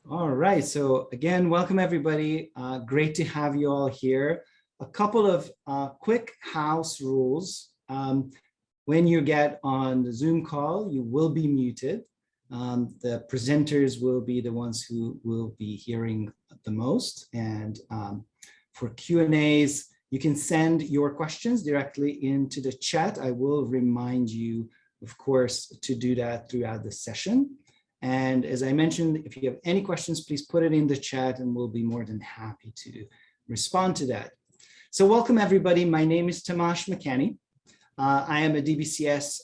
All right, so again, welcome everybody. Great to have you all here. A couple of quick house rules. When you get on the Zoom call, you will be muted. The presenters will be the ones who will be hearing the most. And for Q&As, you can send your questions directly into the chat. I will remind you, of course, to do that throughout the session. And as I mentioned, if you have any questions, please put it in the chat and we'll be more than happy to respond to that. So welcome everybody. My name is Tomasz McKenney. I am a DBCS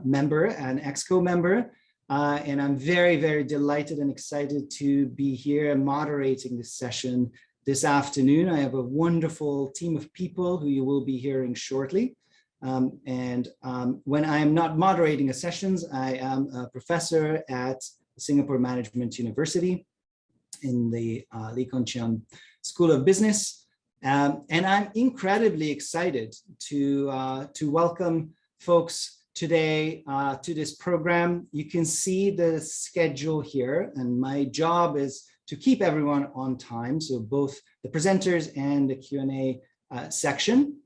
member and EXCO member, and I'm very, very delighted and excited to be here and moderating this session this afternoon. I have a wonderful team of people who you will be hearing shortly. When I am not moderating the sessions, I am a professor at Singapore Management University in the Lee Kuan Yew School of Business. And I'm incredibly excited to welcome folks today to this program. You can see the schedule here, and my job is to keep everyone on time, so both the presenters and the Q&A section.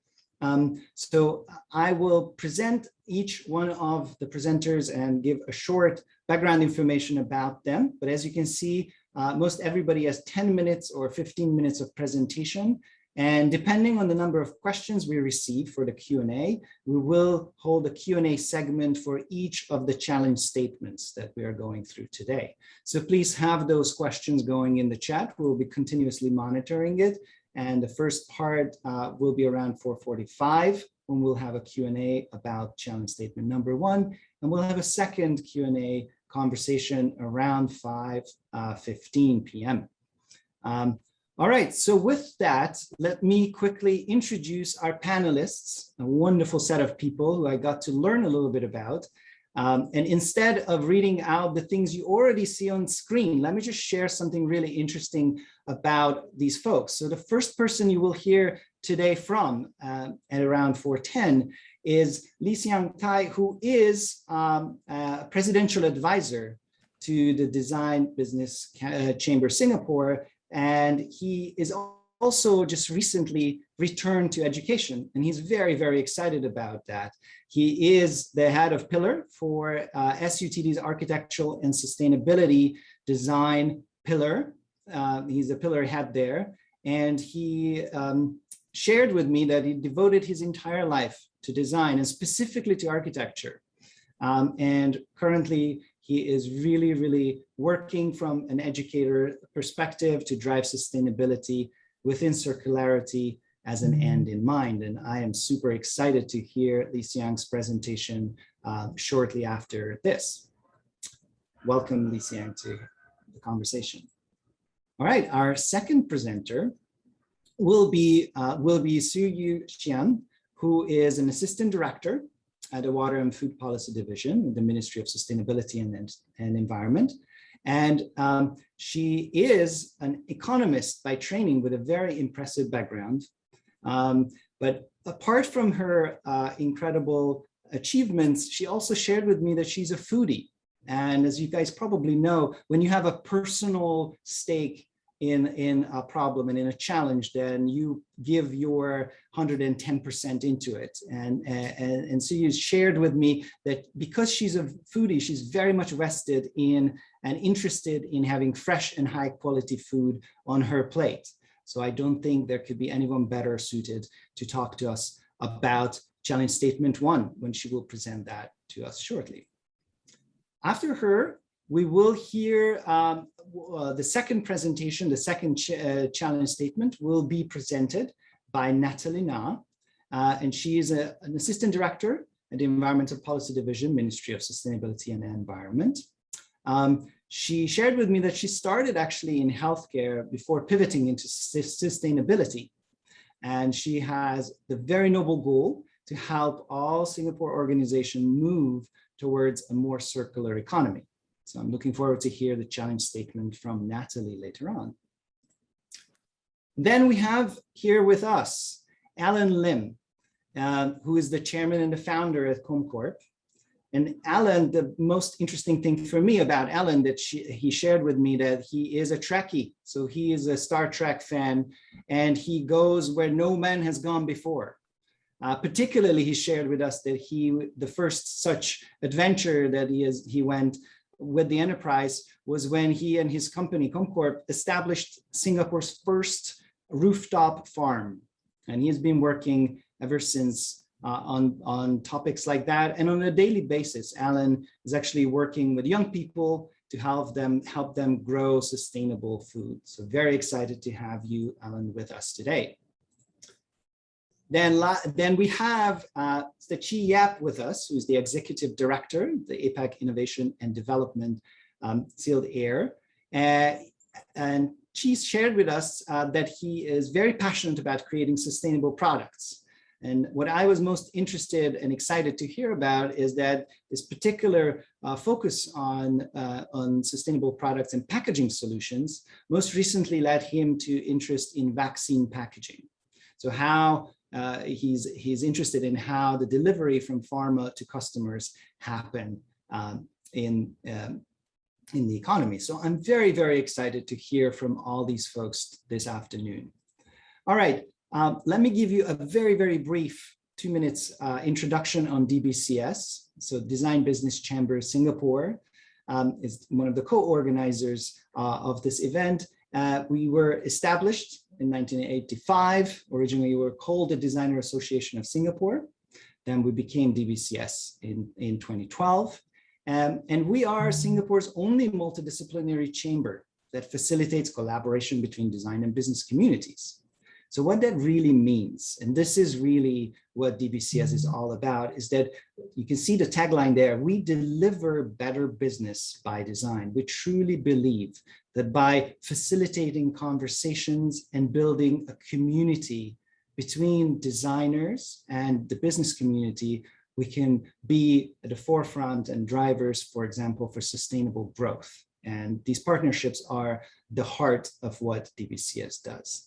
So I will present each one of the presenters and give a short background information about them. But as you can see, most everybody has 10 minutes or 15 minutes of presentation. And depending on the number of questions we receive for the Q&A, we will hold a Q&A segment for each of the challenge statements that we are going through today. So please have those questions going in the chat. We'll be continuously monitoring it. And the first part will be around 4:45 when we'll have a Q&A about challenge statement number 1. And we'll have a second Q&A conversation around 5:15 p.m. All right, so with that, let me quickly introduce our panelists, a wonderful set of people who I got to learn a little bit about. And instead of reading out the things you already see on screen, let me just share something really interesting about these folks. So the first person you will hear today from at around 4:10 is Lee Siang Tai, who is a presidential advisor to the Design Business Chamber Singapore. And he is also just recently returned to education, and he's very, very excited about that. He is the head of pillar for SUTD's Architectural and Sustainability Design pillar. He's a pillar head there, and he shared with me that he devoted his entire life to design and specifically to architecture. And currently, he is really, really working from an educator perspective to drive sustainability within circularity as an end in mind. And I am super excited to hear Lee Siang's presentation shortly after this. Welcome, Lee Siang, to the conversation. All right, our second presenter will be Su-Yu Xian, who is an assistant director at the Water and Food Policy Division in the Ministry of Sustainability and Environment. And she is an economist by training with a very impressive background. But apart from her incredible achievements, she also shared with me that she's a foodie. And as you guys probably know, when you have a personal stake in a problem and in a challenge, then you give your 110% into it. And so you shared with me that because she's a foodie, she's very much vested in and interested in having fresh and high quality food on her plate. So I don't think there could be anyone better suited to talk to us about challenge statement 1 when she will present that to us shortly. After her, we will hear the second presentation, the second challenge statement will be presented by Natalie Na, and she is an assistant director at the Environmental Policy Division, Ministry of Sustainability and Environment. She shared with me that she started actually in healthcare before pivoting into sustainability. And she has the very noble goal to help all Singapore organizations move towards a more circular economy. So I'm looking forward to hear the challenge statement from Natalie later on. Then we have here with us Alan Lim, who is the chairman and the founder at Comcorp. And Alan, the most interesting thing for me about Alan that he shared with me that he is a Trekkie. So he is a Star Trek fan and he goes where no man has gone before. Particularly, he shared with us that the first such adventure that he went with the Enterprise was when he and his company, Comcorp, established Singapore's first rooftop farm. And he has been working ever since on topics like that. And on a daily basis, Alan is actually working with young people to help them grow sustainable food. So very excited to have you, Alan, with us today. Then we have Chi Yap with us, who's the Executive Director, the APAC Innovation and Development Sealed Air. And Chi shared with us that he is very passionate about creating sustainable products. And what I was most interested and excited to hear about is that this particular focus on sustainable products and packaging solutions most recently led him to interest in vaccine packaging. So how he's interested in how the delivery from pharma to customers happen in the economy. So I'm very, very excited to hear from all these folks this afternoon. All right, let me give you a very, very brief 2 minutes introduction on DBCS. So Design Business Chamber Singapore is one of the co-organizers of this event. We were established in 1985. Originally, we were called the Designer Association of Singapore. Then we became DBCS in 2012. And we are Singapore's only multidisciplinary chamber that facilitates collaboration between design and business communities. So what that really means, and this is really what DBCS is all about, is that you can see the tagline there: we deliver better business by design. We truly believe that by facilitating conversations and building a community between designers and the business community, we can be at the forefront and drivers, for example, for sustainable growth. And these partnerships are the heart of what DBCS does.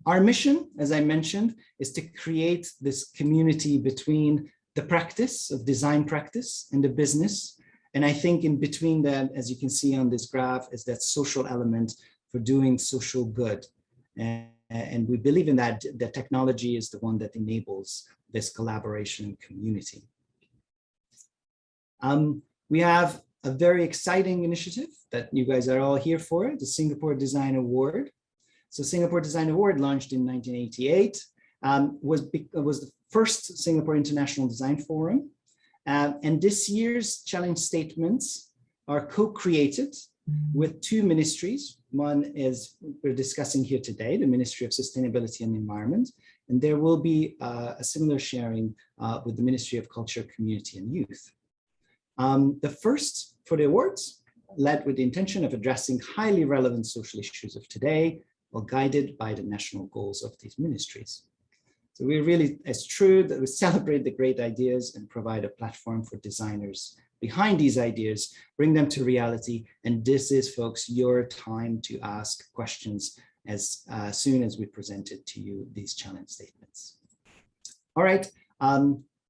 Our mission, as I mentioned, is to create this community between the practice of design practice and the business. And I think in between that, as you can see on this graph, is that social element for doing social good. And we believe in that technology is the one that enables this collaboration community. We have a very exciting initiative that you guys are all here for, the Singapore Design Award. So Singapore Design Award, launched in 1988, was the first Singapore International Design Forum. And this year's challenge statements are co-created with 2 ministries. One is we're discussing here today, the Ministry of Sustainability and Environment, and there will be a similar sharing with the Ministry of Culture, Community and Youth. The first for the awards led with the intention of addressing highly relevant social issues of today, while guided by the national goals of these ministries. So we really, it's true that we celebrate the great ideas and provide a platform for designers behind these ideas, bring them to reality. And this is, folks, your time to ask questions as soon as we presented to you these challenge statements. All right,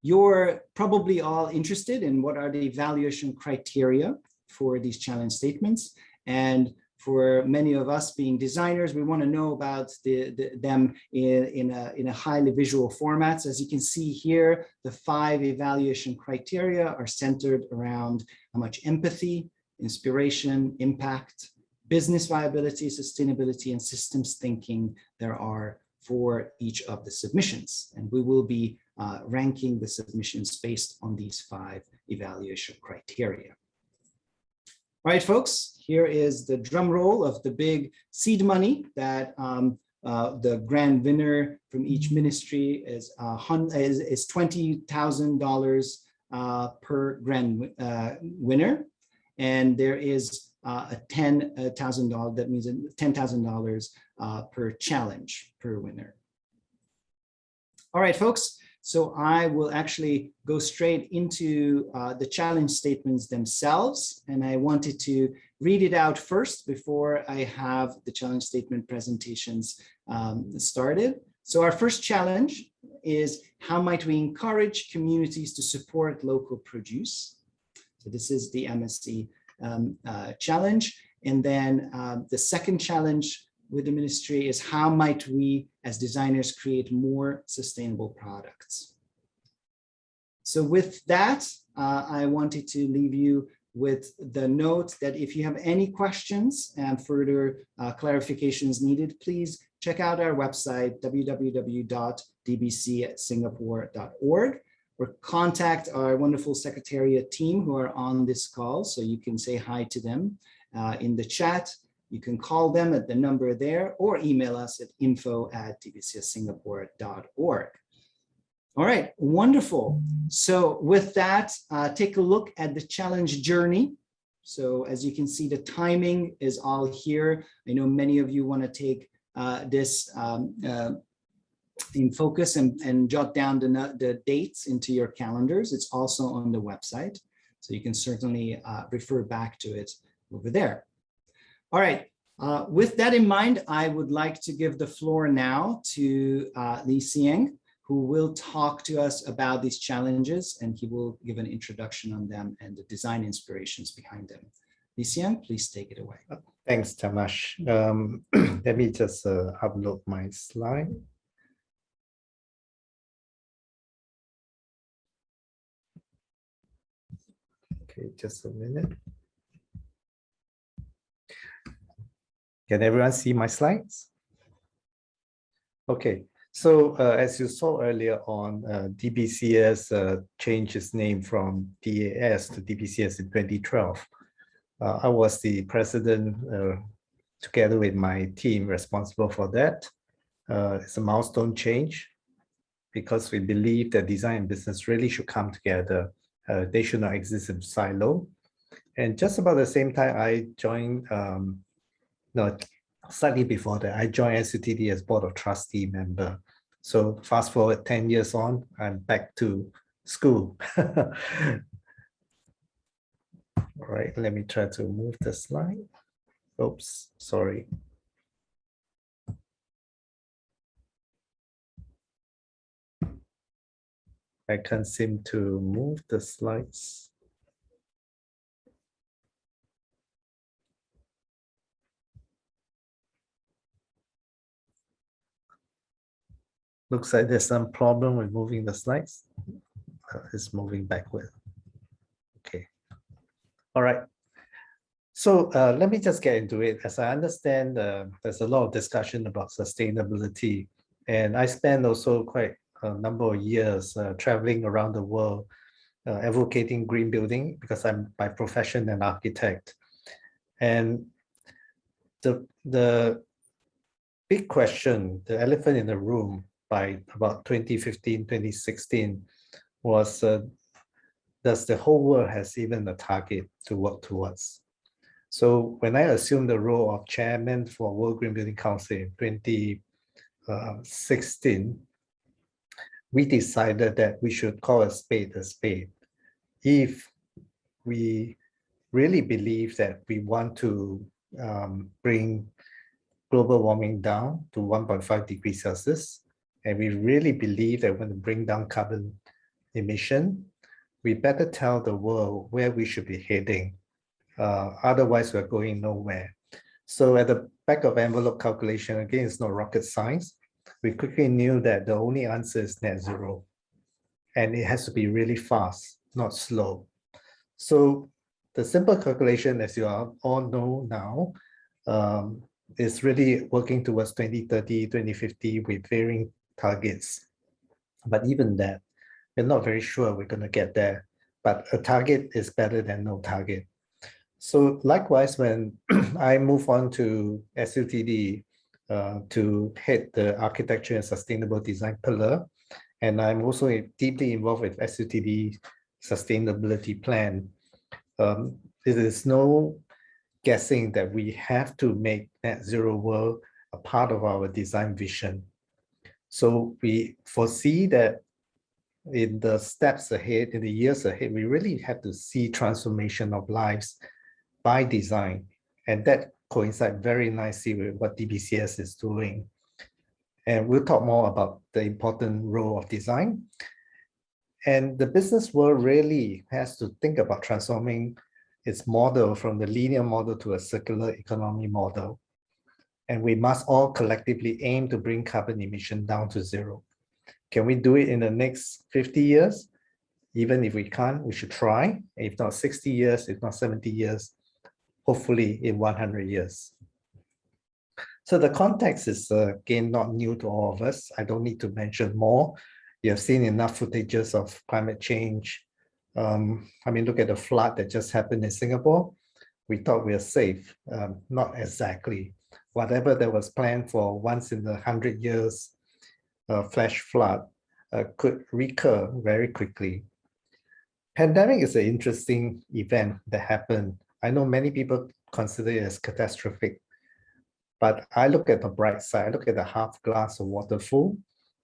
you're probably all interested in what are the evaluation criteria for these challenge statements. And for many of us being designers, we want to know about them in a highly visual format. So as you can see here, the 5 evaluation criteria are centered around how much empathy, inspiration, impact, business viability, sustainability, and systems thinking there are for each of the submissions. And we will be ranking the submissions based on these 5 evaluation criteria. All right, folks, here is the drum roll of the big seed money that the grand winner from each ministry is $20,000 per grand winner. And there is a $10,000, that means $10,000 per challenge per winner. All right, folks. So I will actually go straight into the challenge statements themselves. And I wanted to read it out first before I have the challenge statement presentations started. So our first challenge is how might we encourage communities to support local produce? So this is the MSc challenge. And then the second challenge with the ministry is how might we as designers create more sustainable products? So with that, I wanted to leave you with the note that if you have any questions and further clarifications needed, please check out our website, www.dbcsingapore.org, or contact our wonderful secretariat team who are on this call. So you can say hi to them in the chat. You can call them at the number there or email us at info@dbcsingapore.org. All right, wonderful. So with that, take a look at the challenge journey. So as you can see, the timing is all here. I know many of you want to take this in focus and jot down the dates into your calendars. It's also on the website, so you can certainly refer back to it over there. All right, with that in mind, I would like to give the floor now to Lee Sieng, who will talk to us about these challenges, and he will give an introduction on them and the design inspirations behind them. Lee Sieng, please take it away. Thanks, Tamash. Let me just upload my slide. Okay, just a minute. Can everyone see my slides? Okay. So as you saw earlier on, DBCS changed its name from DAS to DBCS in 2012. I was the president together with my team responsible for that. It's a milestone change because we believe that design and business really should come together. They should not exist in silo. And just about the same time, I joined, no, slightly before that, I joined SUTD as Board of Trustee member. So fast forward 10 years on, I'm back to school. All right, let me try to move the slide. Oops, sorry. I can't seem to move the slides. Looks like there's some problem with moving the slides. It's moving backward. Okay. All right. So let me just get into it. As I understand, there's a lot of discussion about sustainability. And I spent also quite a number of years traveling around the world, advocating green building because I'm by profession an architect. And the big question, the elephant in the room by about 2015, 2016 was, does the whole world has even a target to work towards? So when I assumed the role of chairman for World Green Building Council in 2016, we decided that we should call a spade a spade. If we really believe that we want to bring global warming down to 1.5 degrees Celsius, and we really believe that we want to bring down carbon emission, we better tell the world where we should be heading. Otherwise, we're going nowhere. So at the back of envelope calculation, again, it's not rocket science. We quickly knew that the only answer is net zero. And it has to be really fast, not slow. So the simple calculation, as you all know now, is really working towards 2030, 2050 with varying targets. But even that, we're not very sure we're going to get there. But a target is better than no target. So likewise, when I move on to SUTD to head the architecture and sustainable design pillar, and I'm also deeply involved with SUTD sustainability plan, it is no guessing that we have to make net zero world a part of our design vision. So we foresee that in the steps ahead, in the years ahead, we really have to see transformation of lives by design. And that coincides very nicely with what DBCS is doing. And we'll talk more about the important role of design. And the business world really has to think about transforming its model from the linear model to a circular economy model. And we must all collectively aim to bring carbon emission down to zero. Can we do it in the next 50 years? Even if we can't, we should try. If not 60 years, if not 70 years, hopefully in 100 years. So the context is, again, not new to all of us. I don't need to mention more. You have seen enough footages of climate change. I mean, look at the flood that just happened in Singapore. We thought we were safe. Not exactly. Whatever that was planned for once in the 100 years flash flood could recur very quickly. Pandemic is an interesting event that happened. I know many people consider it as catastrophic, but I look at the bright side. I look at the half glass of water full,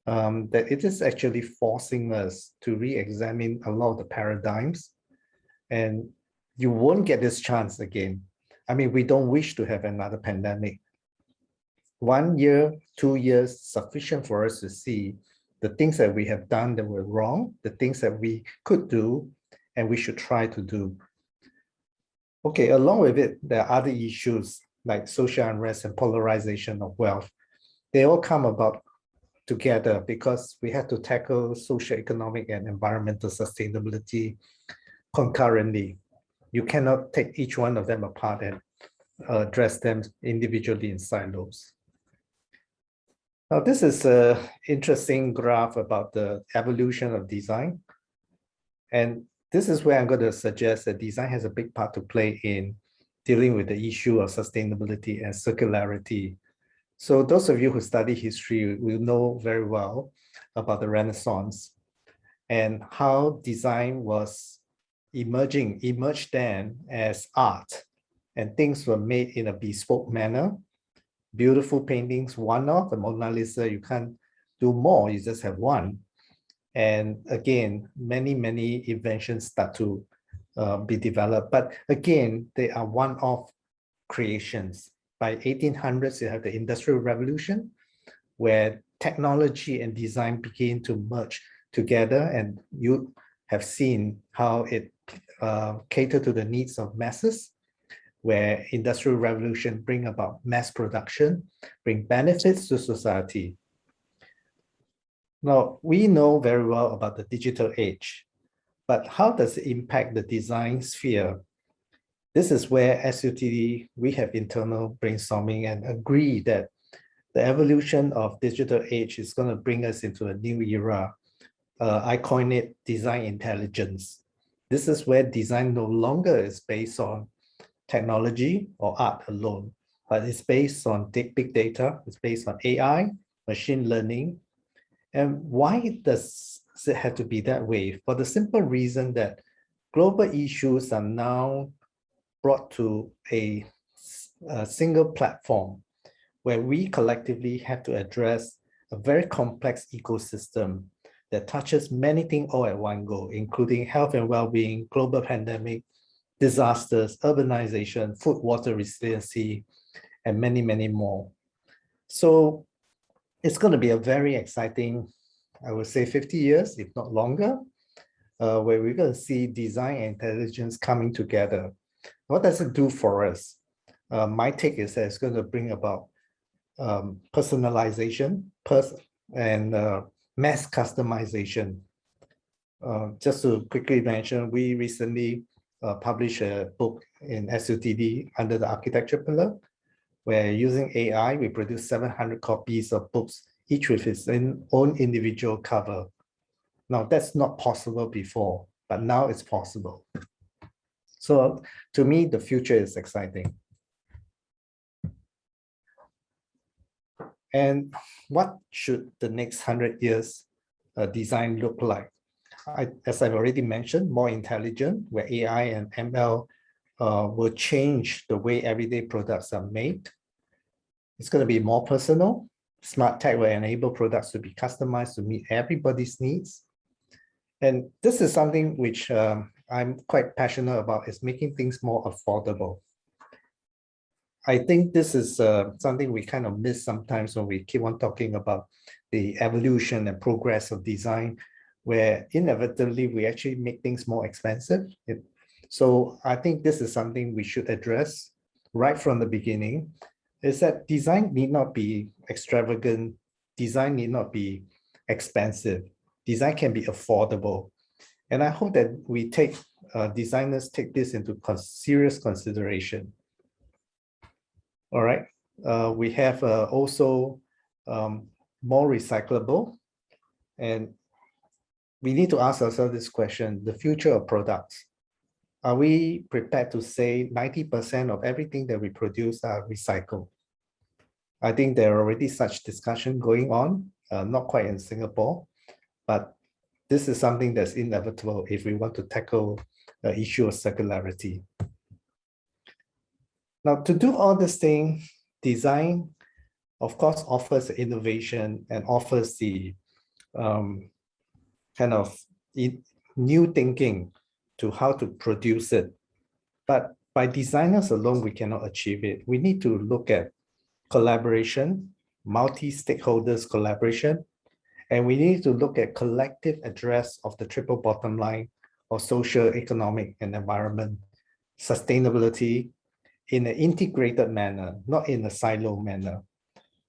that it is actually forcing us to re-examine a lot of the paradigms, and you won't get this chance again. I mean, we don't wish to have another pandemic. 1 year, 2 years, sufficient for us to see the things that we have done that were wrong, the things that we could do, and we should try to do. Okay, along with it, there are other issues like social unrest and polarization of wealth. They all come about together because we have to tackle social, economic, and environmental sustainability concurrently. You cannot take each one of them apart and address them individually in silos. Now, this is an interesting graph about the evolution of design. And this is where I'm going to suggest that design has a big part to play in dealing with the issue of sustainability and circularity. So those of you who study history will know very well about the Renaissance and how design was emerged then as art, and things were made in a bespoke manner. Beautiful paintings, one-off, the Mona Lisa, you can't do more, you just have one. And again, many inventions start to be developed. But again, they are one-off creations. By 1800s, you have the Industrial Revolution, where technology and design begin to merge together. And you have seen how it catered to the needs of masses, where Industrial Revolution bring about mass production, bring benefits to society. Now, we know very well about the digital age, but how does it impact the design sphere? This is where SUTD, we have internal brainstorming and agree that the evolution of digital age is going to bring us into a new era. I coin it design intelligence. This is where design no longer is based on technology or art alone, but it's based on big data, it's based on AI, machine learning. And why does it have to be that way? For the simple reason that global issues are now brought to a single platform where we collectively have to address a very complex ecosystem that touches many things all at one go, including health and well-being, global pandemic, disasters, urbanization, food, water resiliency, and many more. So it's going to be a very exciting, I would say 50 years, if not longer, where we're going to see design and intelligence coming together. What does it do for us? My take is that it's going to bring about personalization and mass customization. Just to quickly mention, we recently published a book in SUTD under the architecture pillar, where using AI, we produced 700 copies of books, each with its own individual cover. Now, that's not possible before, but now it's possible. So to me, the future is exciting. And what should the next 100 years design look like? As I've already mentioned, more intelligent, where AI and ML will change the way everyday products are made. It's going to be more personal. Smart tech will enable products to be customized to meet everybody's needs. And this is something which I'm quite passionate about, is making things more affordable. I think this is something we kind of miss sometimes when we keep on talking about the evolution and progress of design, where inevitably we actually make things more expensive. So I think this is something we should address right from the beginning, is that design need not be extravagant, design need not be expensive, design can be affordable. And I hope that we take, designers take this into serious consideration. All right, we have also more recyclable, and we need to ask ourselves this question, the future of products. Are we prepared to say 90% of everything that we produce are recycled? I think there are already such discussion going on, not quite in Singapore, but this is something that's inevitable if we want to tackle the issue of circularity. Now, to do all this thing, design, of course, offers innovation and offers the kind of new thinking to how to produce it. But by designers alone, we cannot achieve it. We need to look at collaboration, multi-stakeholders collaboration, and we need to look at collective address of the triple bottom line of social, economic, and environment sustainability in an integrated manner, not in a silo manner.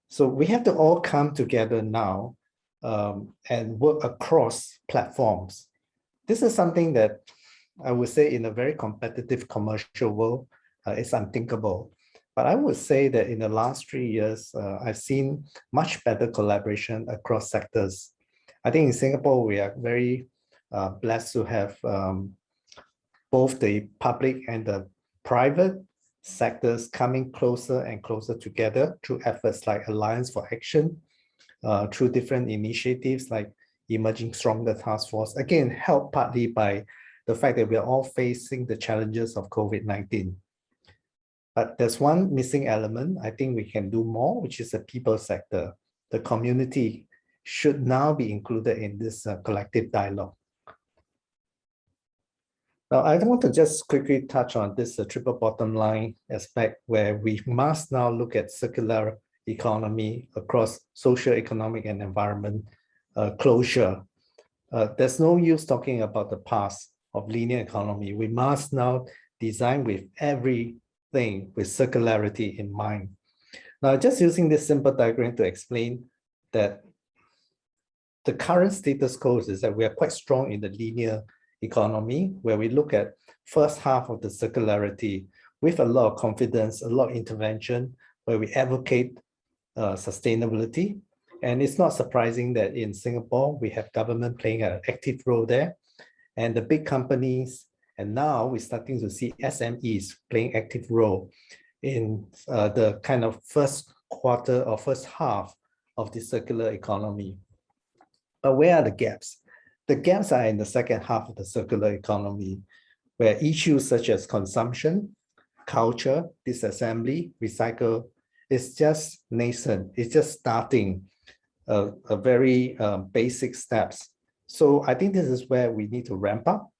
So we have to all come together now and work across platforms. This is something that I would say in a very competitive commercial world is unthinkable. But I would say that in the last 3 years, I've seen much better collaboration across sectors. I think in Singapore, we are very blessed to have both the public and the private sectors coming closer and closer together through efforts like Alliance for Action, through different initiatives like Emerging Stronger Task Force, again, helped partly by the fact that we are all facing the challenges of COVID-19. But there's one missing element. I think we can do more, which is the people sector. The community should now be included in this collective dialogue. Now, I want to just quickly touch on this triple bottom line aspect where we must now look at circular economy across social, economic, and environment closure. There's no use talking about the past of linear economy. We must now design with everything with circularity in mind. Now, just using this simple diagram to explain that the current status quo is that we are quite strong in the linear economy, where we look at first half of the circularity with a lot of confidence, a lot of intervention, where we advocate sustainability. And it's not surprising that in Singapore, we have government playing an active role there, and the big companies, and now we're starting to see SMEs playing active role in the kind of first quarter or first half of the circular economy. But where are the gaps? The gaps are in the second half of the circular economy, where issues such as consumption, culture, disassembly, recycle is just nascent. It's just starting a very basic steps. So I think this is where we need to ramp up.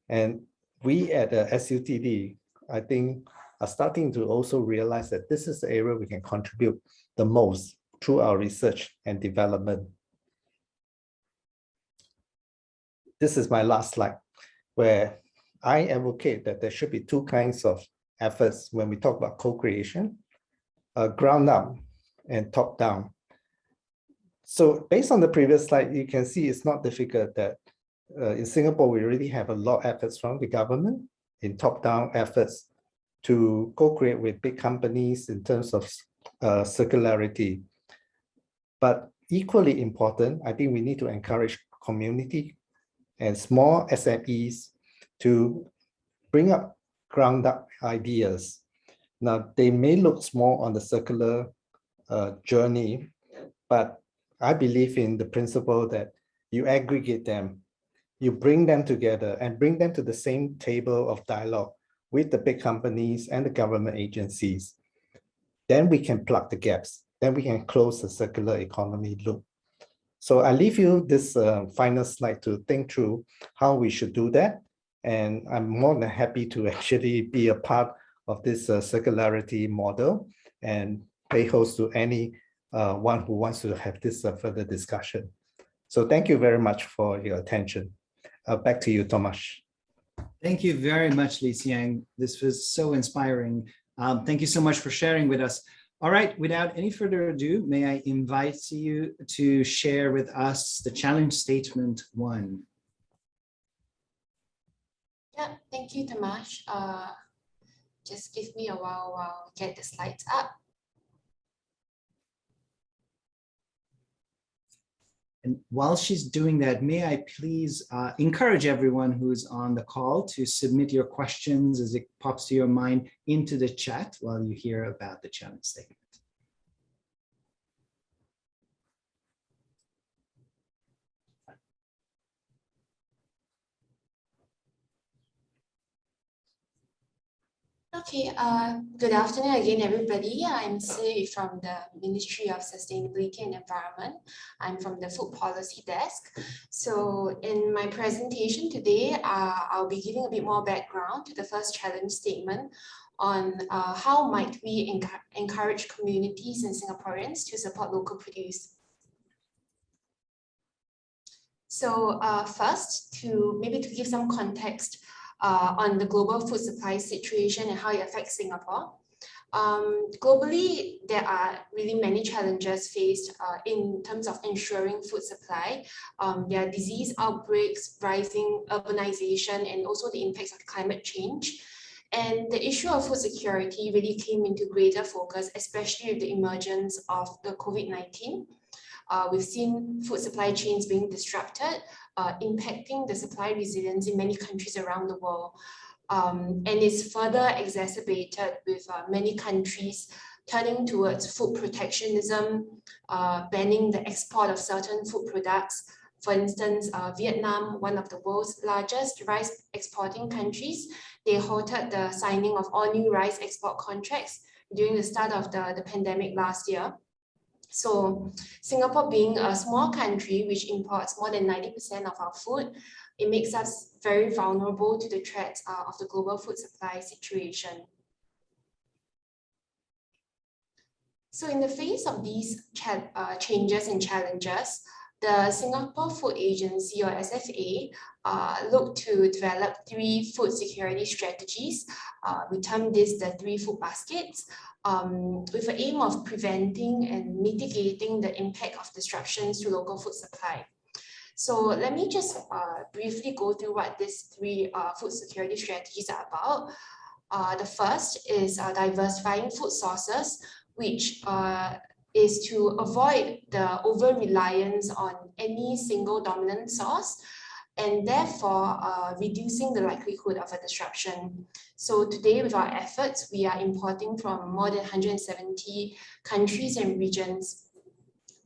And we at the SUTD, I think, are starting to also realize that this is the area we can contribute the most through our research and development. This is my last slide, where I advocate that there should be two kinds of efforts when we talk about co-creation, ground up and top down. So based on the previous slide, you can see it's not difficult that in Singapore, we already have a lot of efforts from the government in top-down efforts to co-create with big companies in terms of circularity. But equally important, I think we need to encourage community and small SMEs to bring up ground up ideas. Now, they may look small on the circular journey, but I believe in the principle that you aggregate them, you bring them together and bring them to the same table of dialogue with the big companies and the government agencies. Then we can plug the gaps. Then we can close the circular economy loop. So I leave you this final slide to think through how we should do that. And I'm more than happy to actually be a part of this circularity model and pay host to any one who wants to have this further discussion. So thank you very much for your attention. Back to you, Tomasz. Thank you very much, Li Xiang. This was so inspiring. Thank you so much for sharing with us. All right, without any further ado, may I invite you to share with us the challenge statement 1. Yeah, thank you, Tomasz. Just give me a while I get the slides up. And while she's doing that, may I please encourage everyone who's on the call to submit your questions as it pops to your mind into the chat while you hear about the challenge statement. Okay, good afternoon again, everybody. I'm Sui from the Ministry of Sustainability and Environment. I'm from the Food Policy Desk. So in my presentation today, I'll be giving a bit more background to the first challenge statement on how might we encourage communities and Singaporeans to support local produce. So first, to give some context on the global food supply situation and how it affects Singapore. Globally, there are really many challenges faced in terms of ensuring food supply. There are disease outbreaks, rising urbanization, and also the impacts of climate change. And the issue of food security really came into greater focus, especially with the emergence of the COVID-19. We've seen food supply chains being disrupted, impacting the supply resilience in many countries around the world. And it's further exacerbated with many countries turning towards food protectionism, banning the export of certain food products. For instance, Vietnam, one of the world's largest rice exporting countries, they halted the signing of all new rice export contracts during the start of the pandemic last year. So Singapore being a small country which imports more than 90% of our food, it makes us very vulnerable to the threats of the global food supply situation. So in the face of these changes and challenges, the Singapore Food Agency, or SFA, looked to develop 3 food security strategies. We term this the 3 food baskets, with the aim of preventing and mitigating the impact of disruptions to local food supply. So let me just briefly go through what these 3 food security strategies are about. The first is diversifying food sources, which is to avoid the over-reliance on any single dominant source, and therefore reducing the likelihood of a disruption. So today, with our efforts, we are importing from more than 170 countries and regions.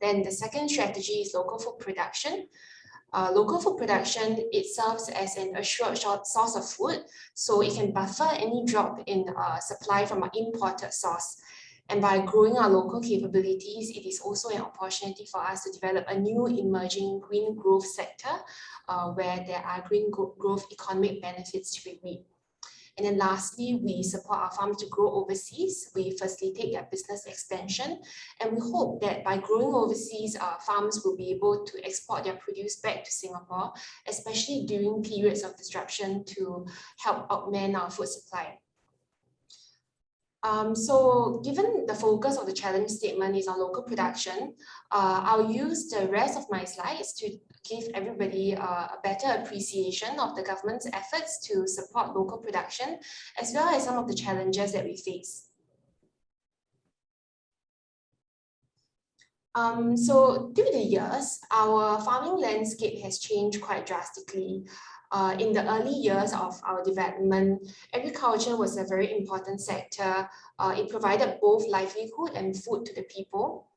Then the second strategy is local food production. Local food production, it serves as an assured source of food, so it can buffer any drop in supply from an imported source. And by growing our local capabilities, it is also an opportunity for us to develop a new emerging green growth sector where there are green growth economic benefits to be reaped. And then lastly, we support our farms to grow overseas. We facilitate their business expansion. And we hope that by growing overseas, our farms will be able to export their produce back to Singapore, especially during periods of disruption to help augment our food supply. So given the focus of the challenge statement is on local production, I'll use the rest of my slides to give everybody a better appreciation of the government's efforts to support local production, as well as some of the challenges that we face. So through the years, our farming landscape has changed quite drastically. In the early years of our development, agriculture was a very important sector. It provided both livelihood and food to the people.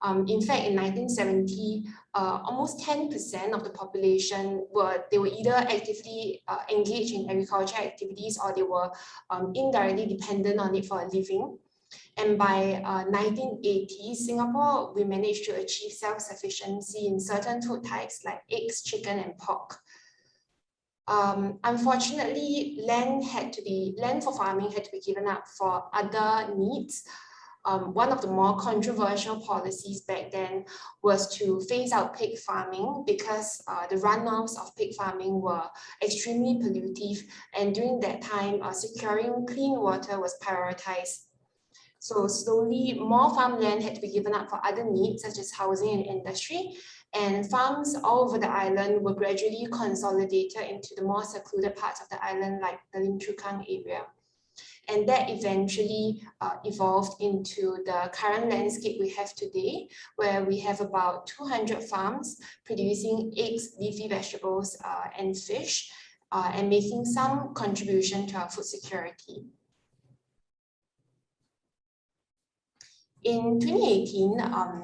In fact, in 1970, almost 10% of the population were either actively engaged in agricultural activities, or they were indirectly dependent on it for a living. And by 1980, Singapore, we managed to achieve self-sufficiency in certain food types like eggs, chicken, and pork. Unfortunately, land for farming had to be given up for other needs. One of the more controversial policies back then was to phase out pig farming because the runoffs of pig farming were extremely pollutive, and during that time, securing clean water was prioritized. So slowly, more farmland had to be given up for other needs such as housing and industry, and farms all over the island were gradually consolidated into the more secluded parts of the island like the Lim Chu Kang area. And that eventually evolved into the current landscape we have today, where we have about 200 farms producing eggs, leafy vegetables, and fish, and making some contribution to our food security. In 2018,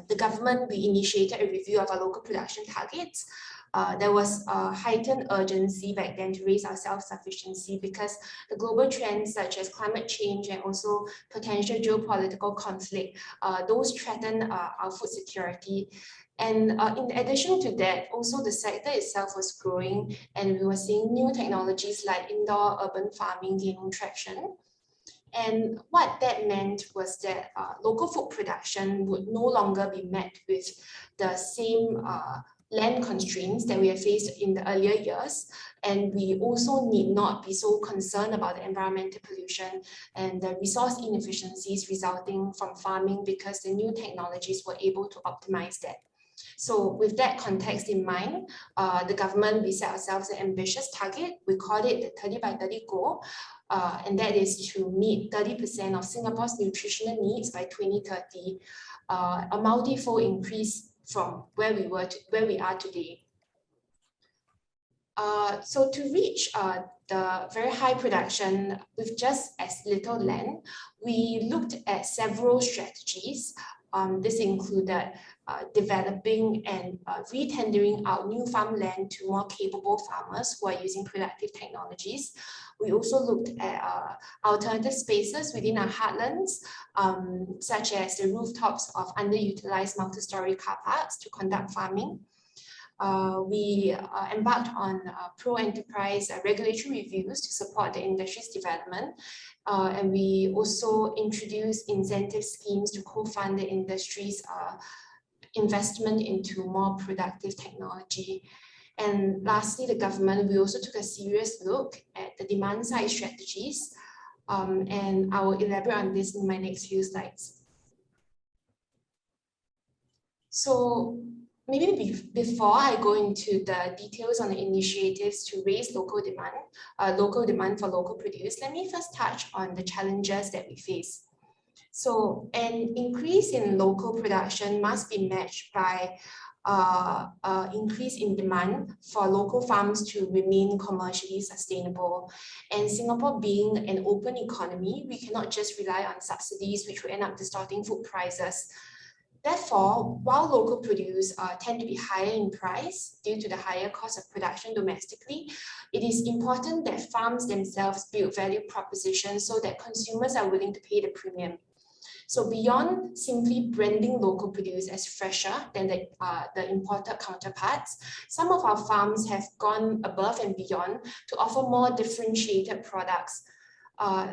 the government initiated a review of our local production targets. There was a heightened urgency back then to raise our self-sufficiency because the global trends such as climate change and also potential geopolitical conflict, those threaten our food security. And in addition to that, also the sector itself was growing, and we were seeing new technologies like indoor urban farming gaining traction. And what that meant was that local food production would no longer be met with the same land constraints that we have faced in the earlier years. And we also need not be so concerned about the environmental pollution and the resource inefficiencies resulting from farming because the new technologies were able to optimize that. So with that context in mind, the government, we set ourselves an ambitious target. We called it the 30 by 30 goal. And that is to meet 30% of Singapore's nutritional needs by 2030, a multi-fold increase from where we are today. So to reach the very high production with just as little land, we looked at several strategies. This included developing and retendering out new farmland to more capable farmers who are using productive technologies. We also looked at alternative spaces within our heartlands, such as the rooftops of underutilized multi-story car parks to conduct farming. We embarked on pro-enterprise regulatory reviews to support the industry's development. And we also introduced incentive schemes to co-fund the industry's investment into more productive technology. And lastly, the government, we also took a serious look at the demand side strategies. And I will elaborate on this in my next few slides. So maybe before I go into the details on the initiatives to raise local demand for local produce, let me first touch on the challenges that we face. So an increase in local production must be matched by increase in demand for local farms to remain commercially sustainable. And Singapore being an open economy, we cannot just rely on subsidies which will end up distorting food prices. Therefore, while local produce tend to be higher in price due to the higher cost of production domestically, it is important that farms themselves build value propositions so that consumers are willing to pay the premium. So beyond simply branding local produce as fresher than the imported counterparts, some of our farms have gone above and beyond to offer more differentiated products.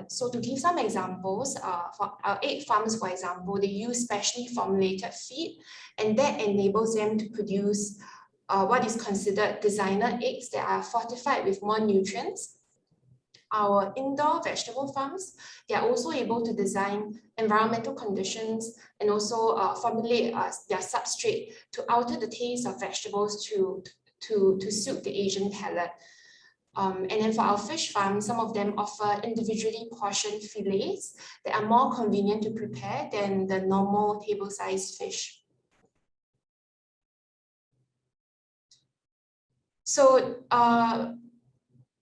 So to give some examples, for our egg farms, for example, they use specially formulated feed, and that enables them to produce what is considered designer eggs that are fortified with more nutrients. Our indoor vegetable farms, they are also able to design environmental conditions and also formulate their substrate to alter the taste of vegetables to suit the Asian palate. And then for our fish farms, some of them offer individually portioned fillets that are more convenient to prepare than the normal table-sized fish. So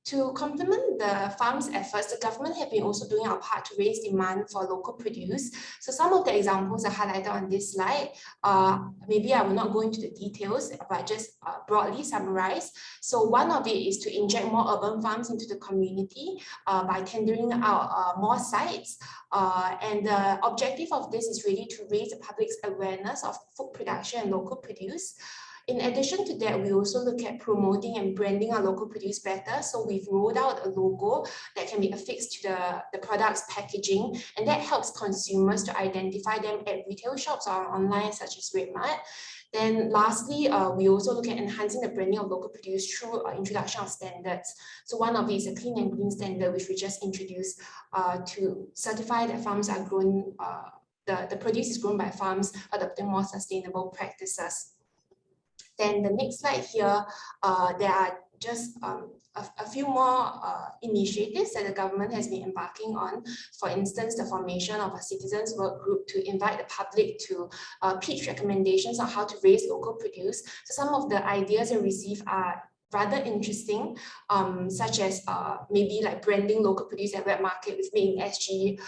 to complement the farm's efforts, the government have been also doing our part to raise demand for local produce. So some of the examples are highlighted on this slide. Maybe I will not go into the details, but just broadly summarize. So one of it is to inject more urban farms into the community by tendering out more sites. And the objective of this is really to raise the public's awareness of food production and local produce. In addition to that, we also look at promoting and branding our local produce better. So we've rolled out a logo that can be affixed to the product's packaging, and that helps consumers to identify them at retail shops or online, such as Redmart. Then lastly, we also look at enhancing the branding of local produce through introduction of standards. So one of it is a clean and green standard, which we just introduced to certify that farms are grown, the produce is grown by farms adopting more sustainable practices. Then the next slide here, there are just a few more initiatives that the government has been embarking on. For instance, the formation of a citizens work group to invite the public to pitch recommendations on how to raise local produce. So some of the ideas I received are rather interesting, such as maybe like branding local produce at wet market with Made in SG,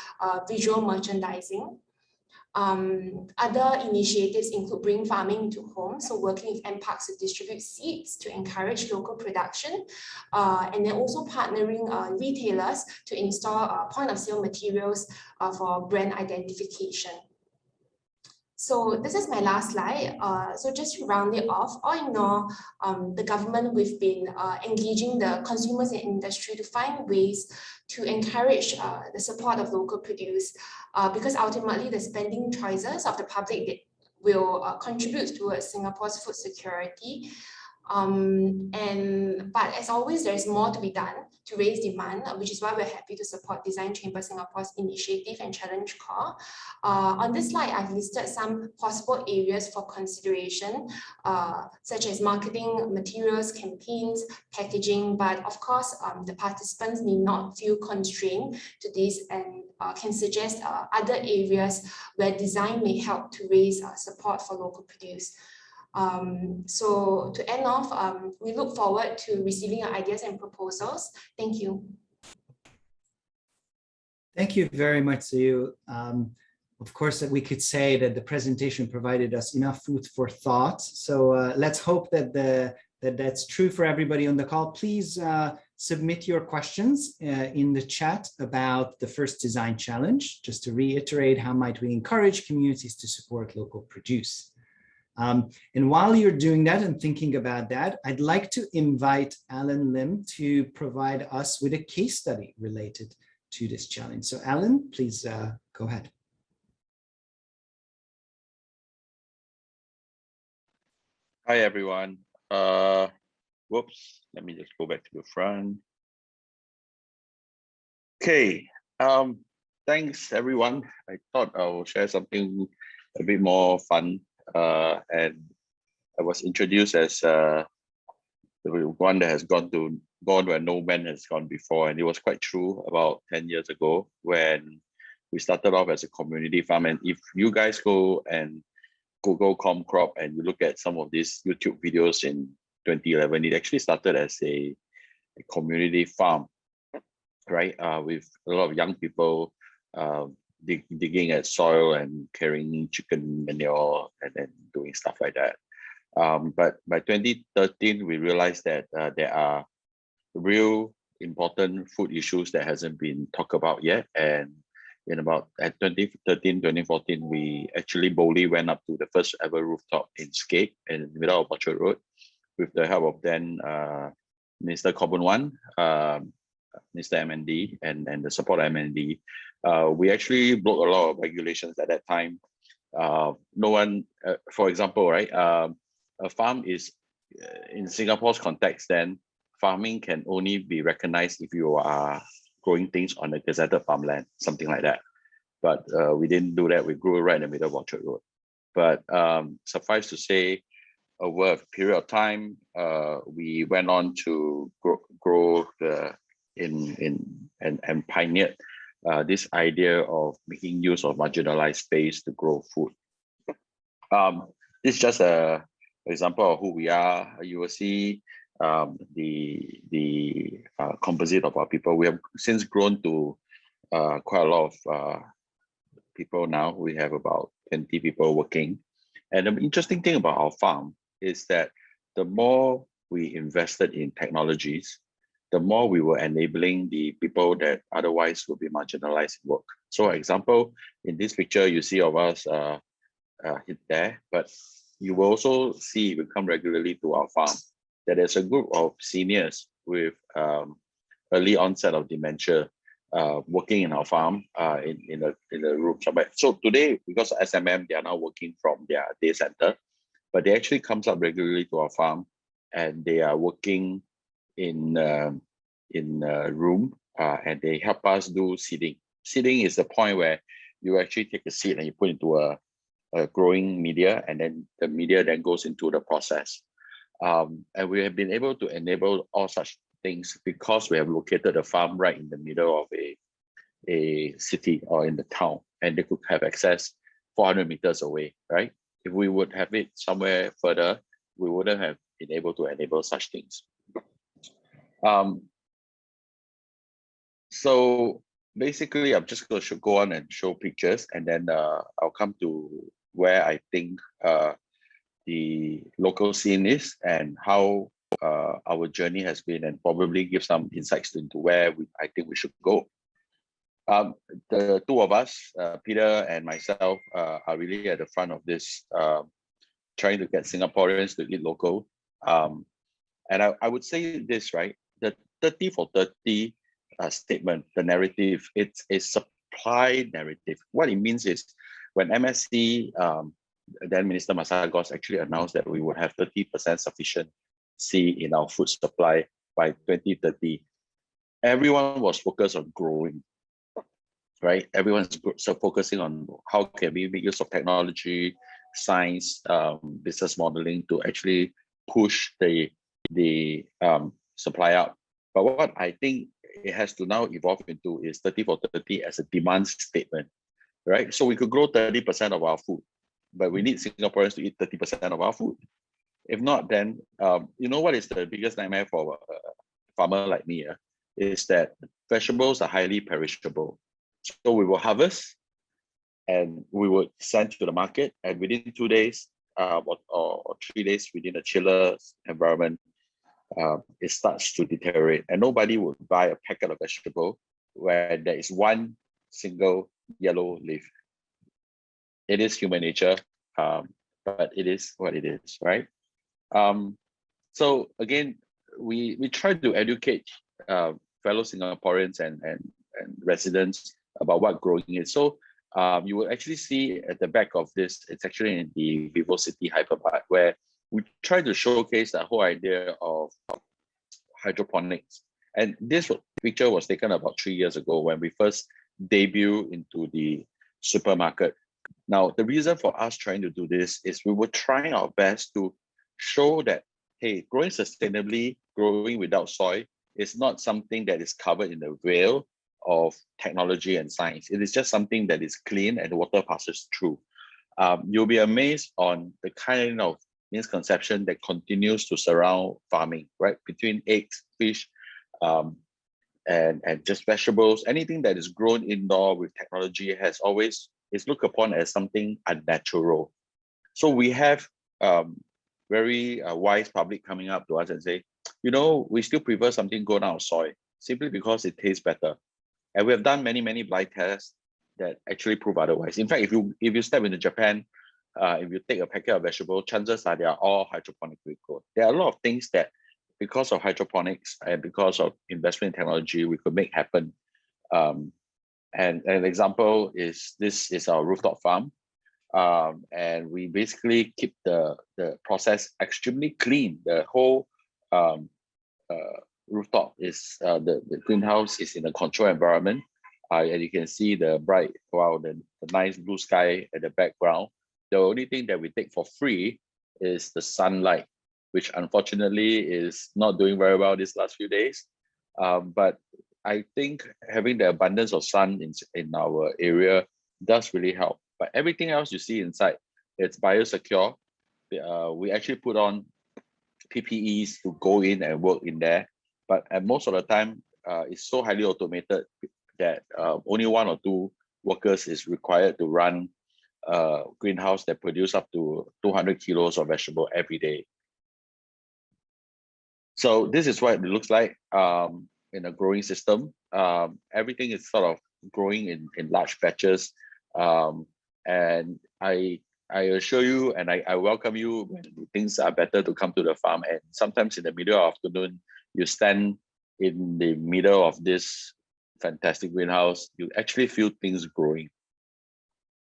visual merchandising. Other initiatives include bring farming into homes, so working with NParks to distribute seeds to encourage local production, and then also partnering retailers to install point of sale materials for brand identification. So this is my last slide. So just to round it off, all in all, the government, we've been engaging the consumers and industry to find ways to encourage the support of local produce, because ultimately the spending choices of the public will contribute towards Singapore's food security. But as always, there is more to be done to raise demand, which is why we're happy to support Design Chamber Singapore's initiative and challenge call. On this slide, I've listed some possible areas for consideration, such as marketing materials, campaigns, packaging, but of course, the participants need not feel constrained to this and can suggest other areas where design may help to raise support for local produce. So to end off, we look forward to receiving your ideas and proposals. Thank you. Thank you very much, Sayu. Of course, that we could say that the presentation provided us enough food for thought. So let's hope that that's true for everybody on the call. Please submit your questions in the chat about the first design challenge, just to reiterate, how might we encourage communities to support local produce? And while you're doing that and thinking about that, I'd like to invite Alan Lim to provide us with a case study related to this challenge. So Alan, please go ahead. Hi, everyone. Whoops, let me just go back to the front. Okay, thanks, everyone. I thought I will share something a bit more fun. And I was introduced as the one that has gone where no man has gone before, and it was quite true about 10 years ago when we started off as a community farm. And if you guys go and Google ComCrop and you look at some of these YouTube videos in 2011, it actually started as a community farm, right? With a lot of young people digging at soil and carrying chicken manure and then doing stuff like that. But by 2013, we realized that there are real important food issues that hasn't been talked about yet. And at 2013, 2014, we actually boldly went up to the first ever rooftop in Skate in the middle of Orchard Road with the help of then Minister Corbin Wan, Mr. MND, and the support of MND. We actually broke a lot of regulations at that time. No one, for example, right? A farm is, in Singapore's context, then farming can only be recognized if you are growing things on a gazetted farmland, something like that. But we didn't do that. We grew right in the middle of Orchard Road. But suffice to say, over a period of time, we went on to grow and pioneered this idea of making use of marginalized space to grow food. This is just an example of who we are. You will see the composite of our people. We have since grown to quite a lot of people now. We have about 20 people working. And the interesting thing about our farm is that the more we invested in technologies, the more we were enabling the people that otherwise would be marginalized in work. So, for example, in this picture, you see of us hit there, but you will also see if you come regularly to our farm that there's a group of seniors with early onset of dementia working in our farm in the room somewhere. So today, because of SMM, they are now working from their day center, but they actually comes up regularly to our farm, and they are working in a room, and they help us do seeding. Seeding is the point where you actually take a seed and you put into a growing media, and then the media then goes into the process. And we have been able to enable all such things because we have located a farm right in the middle of a city or in the town, and they could have access 400 meters away, right? If we would have it somewhere further, we wouldn't have been able to enable such things. So basically, I'm just going to go on and show pictures, and then I'll come to where I think the local scene is and how our journey has been, and probably give some insights into where I think we should go. The two of us, Peter and myself, are really at the front of this, trying to get Singaporeans to eat local. And I would say this, right? The 30 for 30 statement, the narrative, it's a supply narrative. What it means is when MSC, then Minister Masagos actually announced that we would have 30% sufficiency in our food supply by 2030. Everyone was focused on growing, right? Everyone's so focusing on how can we make use of technology, science, business modeling to actually push the supply out. But what I think it has to now evolve into is 30 for 30 as a demand statement, right? So we could grow 30% of our food, but we need Singaporeans to eat 30% of our food. If not, then you know what is the biggest nightmare for a farmer like me, is that vegetables are highly perishable. So we will harvest and we would send to the market, and within 2 days or 3 days within a chiller environment, it starts to deteriorate, and nobody would buy a packet of vegetable where there is one single yellow leaf. It is human nature, but it is what it is, right? So again, we try to educate fellow Singaporeans and residents about what growing is. So you will actually see at the back of this, it's actually in the Vivo City Hypermart, where we try to showcase the whole idea of hydroponics. And this picture was taken about 3 years ago when we first debuted into the supermarket. Now, the reason for us trying to do this is we were trying our best to show that, hey, growing sustainably, growing without soil is not something that is covered in the veil of technology and science. It is just something that is clean and the water passes through. You'll be amazed on the kind of misconception that continues to surround farming, right? Between eggs, fish, and just vegetables, anything that is grown indoor with technology is looked upon as something unnatural. So we have very wise public coming up to us and say, you know, we still prefer something grown out of soil simply because it tastes better. And we have done many blind tests that actually prove otherwise. In fact, if you step into Japan, if you take a packet of vegetable, chances are they are all hydroponically grown. There are a lot of things that, because of hydroponics and because of investment in technology, we could make happen. And an example is this is our rooftop farm. And we basically keep the process extremely clean. The whole rooftop is, the greenhouse is in a controlled environment. And you can see the bright, the nice blue sky at the background. The only thing that we take for free is the sunlight, which unfortunately is not doing very well these last few days. But I think having the abundance of sun in our area does really help. But everything else you see inside, it's biosecure. We actually put on PPEs to go in and work in there. But most of the time, it's so highly automated that only 1 or 2 workers is required to run a greenhouse that produce up to 200 kilos of vegetable every day. So this is what it looks like in a growing system. Everything is sort of growing in large batches. And I assure you and I welcome you when things are better to come to the farm. And sometimes in the middle of the afternoon, you stand in the middle of this fantastic greenhouse, you actually feel things growing.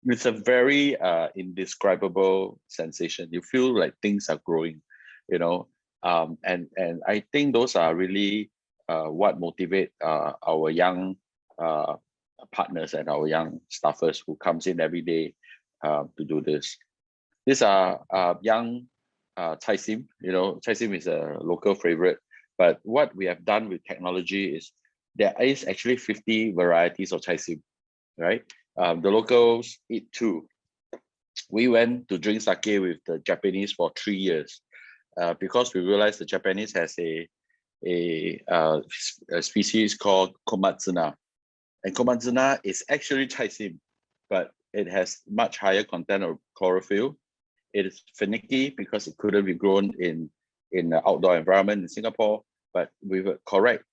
It's a very indescribable sensation. You feel like things are growing, you know. And I think those are really what motivate our young partners and our young staffers who comes in every day to do this. These are young chai sim. You know, chai sim is a local favorite. But what we have done with technology is there is actually 50 varieties of chai sim, right? The locals eat too. We went to drink sake with the Japanese for 3 years because we realized the Japanese has a species called komatsuna. And komatsuna is actually chai sim, but it has much higher content of chlorophyll. It is finicky because it couldn't be grown in the outdoor environment in Singapore, but with a correct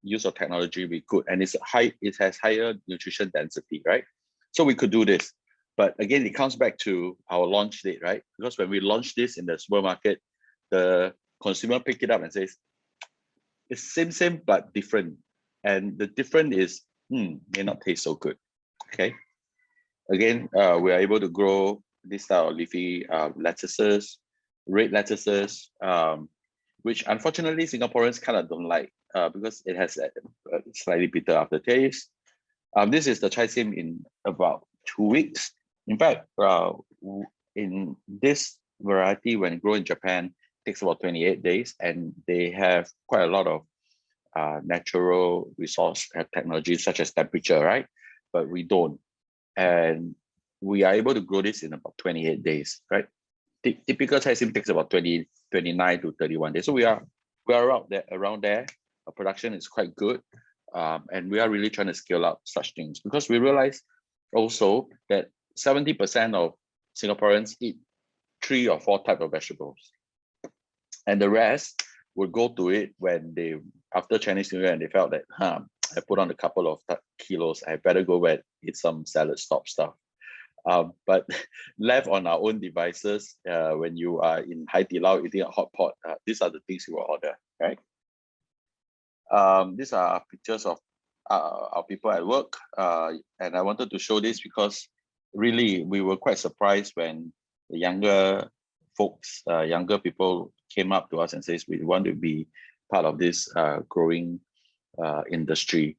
use of technology, we could, and it has higher nutrition density, right? So we could do this. But again, it comes back to our launch date, right? Because when we launched this in the supermarket, the consumer picked it up and says, it's same, but different. And the different is, may not taste so good, okay? Again, we are able to grow this style of leafy lettuces, red lettuces, which unfortunately Singaporeans kind of don't like because it has a slightly bitter aftertaste. This is the chai sim in about 2 weeks. In fact, in this variety, when grown in Japan, it takes about 28 days, and they have quite a lot of natural resource technology such as temperature, right? But we don't. And we are able to grow this in about 28 days, right? Typical chai sim takes about 29 to 31 days. So we are around there. Our production is quite good. And we are really trying to scale up such things because we realize also that 70% of Singaporeans eat 3 or 4 types of vegetables. And the rest would go to it when they, after Chinese New Year, and they felt that, I put on a couple of kilos, I better go and eat some salad stop stuff. But left on our own devices, when you are in Hai Di Lao eating a hot pot, these are the things you will order, right? These are pictures of our people at work. And I wanted to show this because really we were quite surprised when the younger folks, younger people came up to us and says, we want to be part of this growing industry.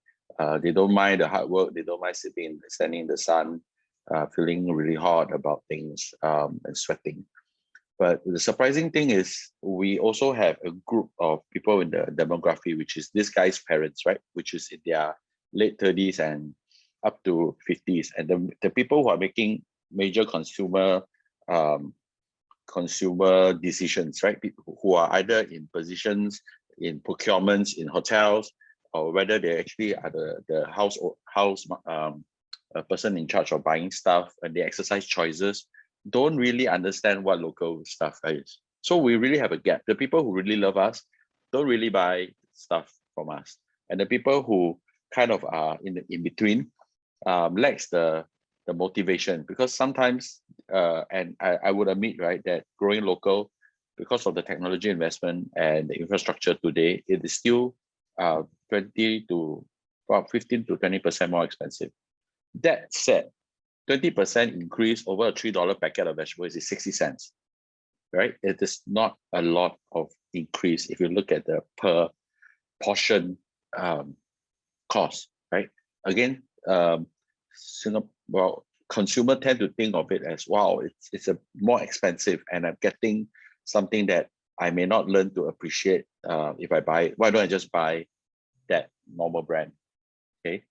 They don't mind the hard work. They don't mind standing in the sun, feeling really hot about things and sweating. But the surprising thing is we also have a group of people in the demography, which is this guy's parents, right? Which is in their late 30s and up to 50s. And the people who are making major consumer decisions, right? People who are either in positions in procurements, in hotels, or whether they actually are the house a person in charge of buying stuff, and they exercise choices, don't really understand what local stuff is. So we really have a gap. The people who really love us don't really buy stuff from us, and the people who kind of are in between lacks the motivation, because sometimes and I would admit, right, that growing local, because of the technology investment and the infrastructure today, it is still 15 to 20% more expensive. That said, 20% increase over a $3 packet of vegetables is 60 cents, right? It is not a lot of increase if you look at the per portion cost, right? Again, consumer tend to think of it as, wow, it's a more expensive, and I'm getting something that I may not learn to appreciate if I buy it. Why don't I just buy that normal brand? Okay.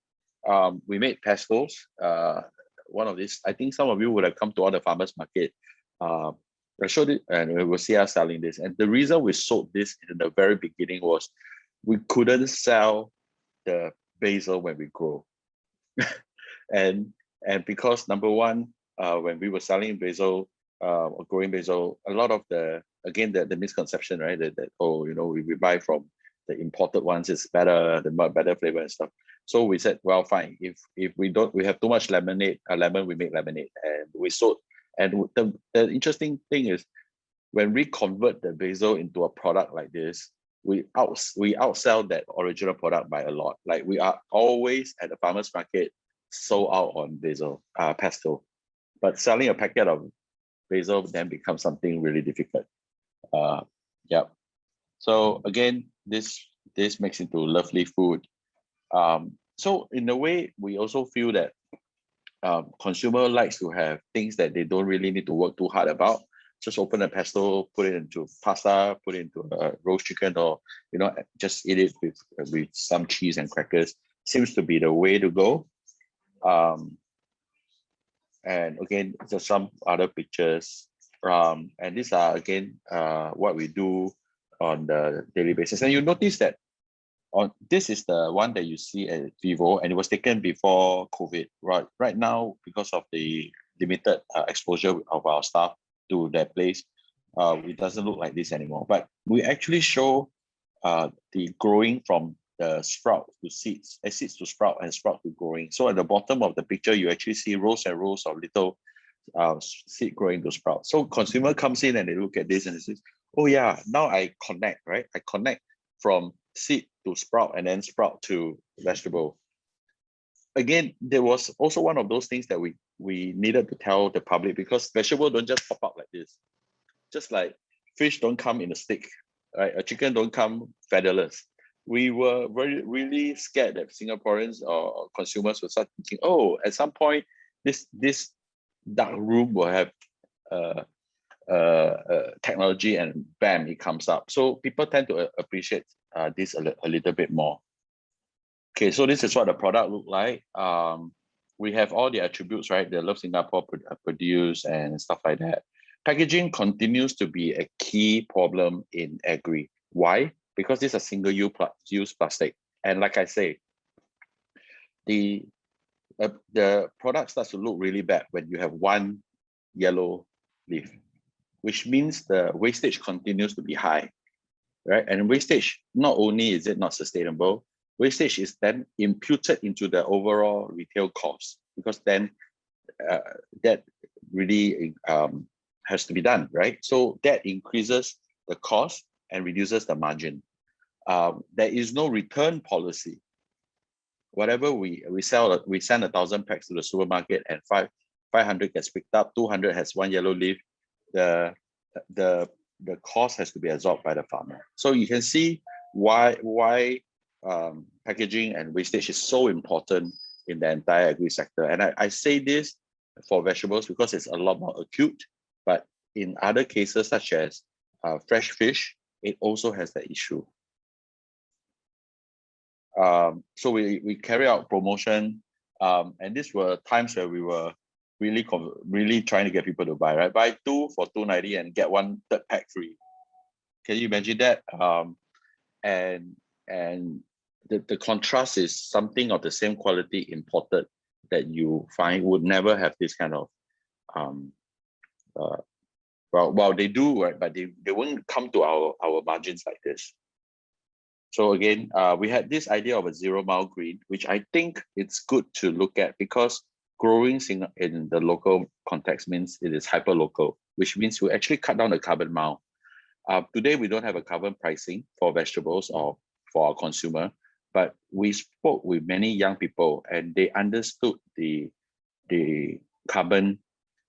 We made pestos. One of these, I think some of you would have come to all the farmers market. I showed it, and we will see us selling this. And the reason we sold this in the very beginning was we couldn't sell the basil when we grow. and because number one, when we were selling basil or growing basil, a lot of the misconception, right, that oh, we buy from the imported ones, is better, the better flavor and stuff. So we said, well, fine. If we have too much lemon, we make lemonade, and we sold. And the interesting thing is, when we convert the basil into a product like this, we outsell that original product by a lot. Like we are always at the farmer's market sold out on basil, pesto, but selling a packet of basil then becomes something really difficult. Yeah. So again, this makes into lovely food. So in a way, we also feel that consumer likes to have things that they don't really need to work too hard about. Just open a pesto, put it into pasta, put it into a roast chicken, or just eat it with some cheese and crackers. Seems to be the way to go. And again, just some other pictures. And these are again what we do on the daily basis. And you notice that this is the one that you see at Vivo, and it was taken before COVID. Right now, because of the limited exposure of our staff to that place, it doesn't look like this anymore. But we actually show the growing from the sprout to seeds, seeds to sprout, and sprout to growing. So at the bottom of the picture, you actually see rows and rows of little seed growing to sprout. So consumer comes in and they look at this and they say, oh yeah, now I connect, right? I connect from seed to sprout and then sprout to vegetable. Again, there was also one of those things that we needed to tell the public, because vegetables don't just pop up like this. Just like fish don't come in a stick, right? A chicken don't come featherless. We were really scared that Singaporeans or consumers would start thinking, oh, at some point, this dark room will have technology, and bam, it comes up. So people tend to appreciate this a little bit more. Okay, so this is what the product look like. We have all the attributes, right? The Love Singapore produce and stuff like that. Packaging continues to be a key problem in agri. Why? Because this is a single-use plastic. And like I say, the product starts to look really bad when you have one yellow leaf, which means the wastage continues to be high, right? And wastage, not only is it not sustainable, wastage is then imputed into the overall retail cost, because then that really has to be done, right? So that increases the cost and reduces the margin. There is no return policy. Whatever we sell, we send 1,000 packs to the supermarket, and 500 gets picked up, 200 has one yellow leaf. The cost has to be absorbed by the farmer. So you can see why packaging and wastage is so important in the entire agri sector. And I say this for vegetables because it's a lot more acute, but in other cases such as fresh fish, it also has that issue. So we carry out promotion, and these were times where we were really trying to get people to buy, right? Buy 2 for $2.90 and get 1 third pack free. Can you imagine that? And the contrast is something of the same quality imported that you find would never have this kind of well, they do, right? But they won't come to our margins like this. So again, we had this idea of a 0 mile green, which I think it's good to look at, because growing in the local context means it is hyper local, which means we actually cut down the carbon mile. Today, we don't have a carbon pricing for vegetables or for our consumer, but we spoke with many young people and they understood the carbon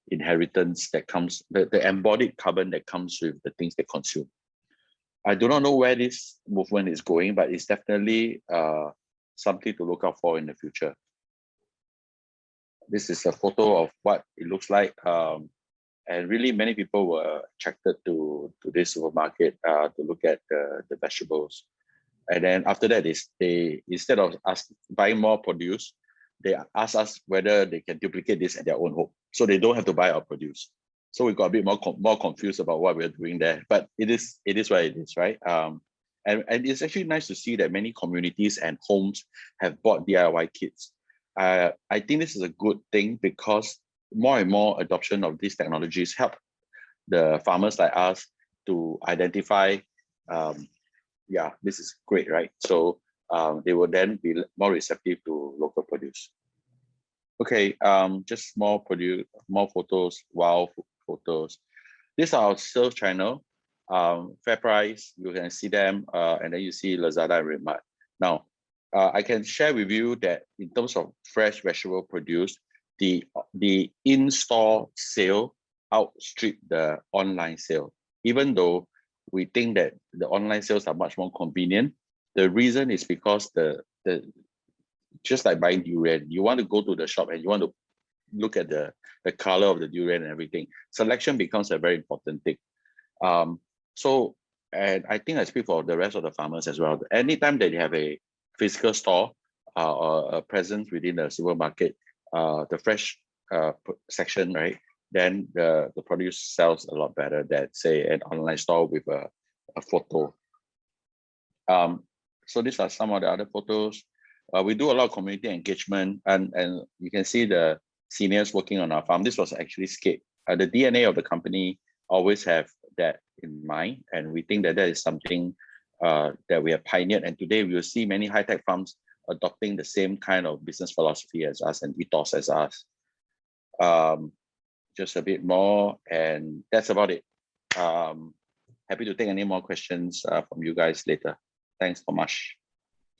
inheritance that comes, the embodied carbon that comes with the things they consume. I do not know where this movement is going, but it's definitely something to look out for in the future. This is a photo of what it looks like. And really many people were attracted to this supermarket to look at the vegetables. And then after that, they instead of us buying more produce, they ask us whether they can duplicate this at their own home, so they don't have to buy our produce. So we got a bit more confused about what we're doing there, but it is what it is, right? And it's actually nice to see that many communities and homes have bought DIY kits. I think this is a good thing, because more and more adoption of these technologies help the farmers like us to identify, yeah, this is great, right? So they will then be more receptive to local produce. Okay, just more photos, wow photos. These are our sales channel. FairPrice, you can see them, and then you see Lazada and Redmart. Now, I can share with you that in terms of fresh vegetable produce, the in-store sale outstrip the online sale. Even though we think that the online sales are much more convenient, the reason is because the just like buying durian, you want to go to the shop and you want to look at the color of the durian and everything. Selection becomes a very important thing. So, and I think I speak for the rest of the farmers as well. Anytime that you have a physical store or a presence within the supermarket, the fresh section, right? Then the produce sells a lot better than say an online store with a photo. So these are some of the other photos. We do a lot of community engagement, and you can see the seniors working on our farm. This was actually scaped. The DNA of the company always have that in mind, and we think that that is something that we have pioneered. And today we will see many high-tech farms adopting the same kind of business philosophy as us and ethos as us. Just a bit more, and that's about it. Happy to take any more questions from you guys later. Thanks so much.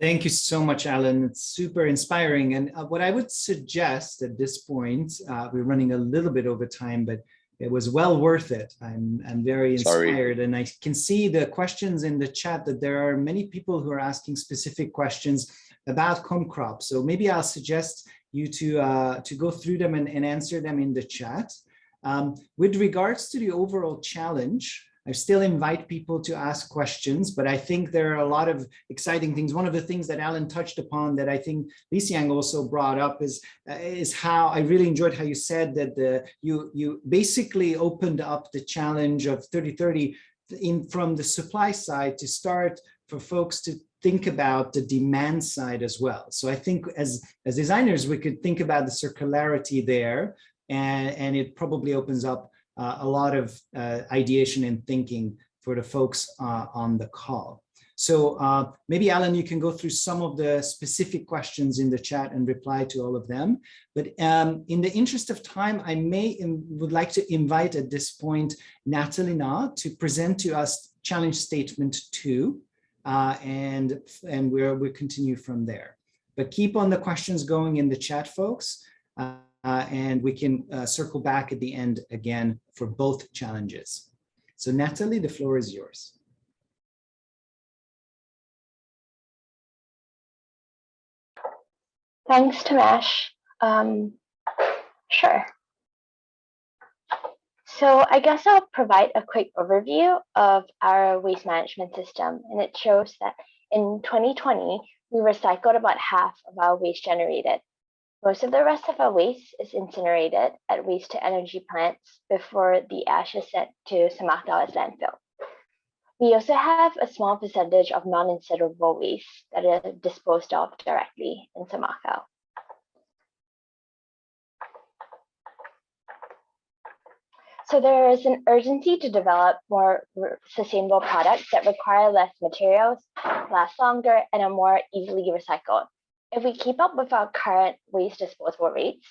Thank you so much, Alan. It's super inspiring. And what I would suggest at this point, we're running a little bit over time, but it was well worth it. I'm very inspired. Sorry. And I can see the questions in the chat that there are many people who are asking specific questions about Comcrop. So maybe I'll suggest you to go through them and answer them in the chat. With regards to the overall challenge, I still invite people to ask questions, but I think there are a lot of exciting things. One of the things that Alan touched upon that I think Li Xiang also brought up is how I really enjoyed how you said that you basically opened up the challenge of 30/30 from the supply side to start for folks to think about the demand side as well. So I think as designers, we could think about the circularity there, and it probably opens up a lot of ideation and thinking for the folks on the call. So maybe Alan, you can go through some of the specific questions in the chat and reply to all of them. But in the interest of time, I would like to invite at this point Natalie Na to present to us challenge statement 2, and we'll continue from there. But keep on the questions going in the chat, folks. And we can circle back at the end again for both challenges. So Natalie, the floor is yours. Thanks, Tamesh. Sure. So I guess I'll provide a quick overview of our waste management system. And it shows that in 2020, we recycled about half of our waste generated. Most of the rest of our waste is incinerated at waste-to-energy plants before the ash is sent to Samakau as landfill. We also have a small percentage of non-incinerable waste that is disposed of directly in Samakau. So there is an urgency to develop more sustainable products that require less materials, last longer, and are more easily recycled. If we keep up with our current waste disposal rates,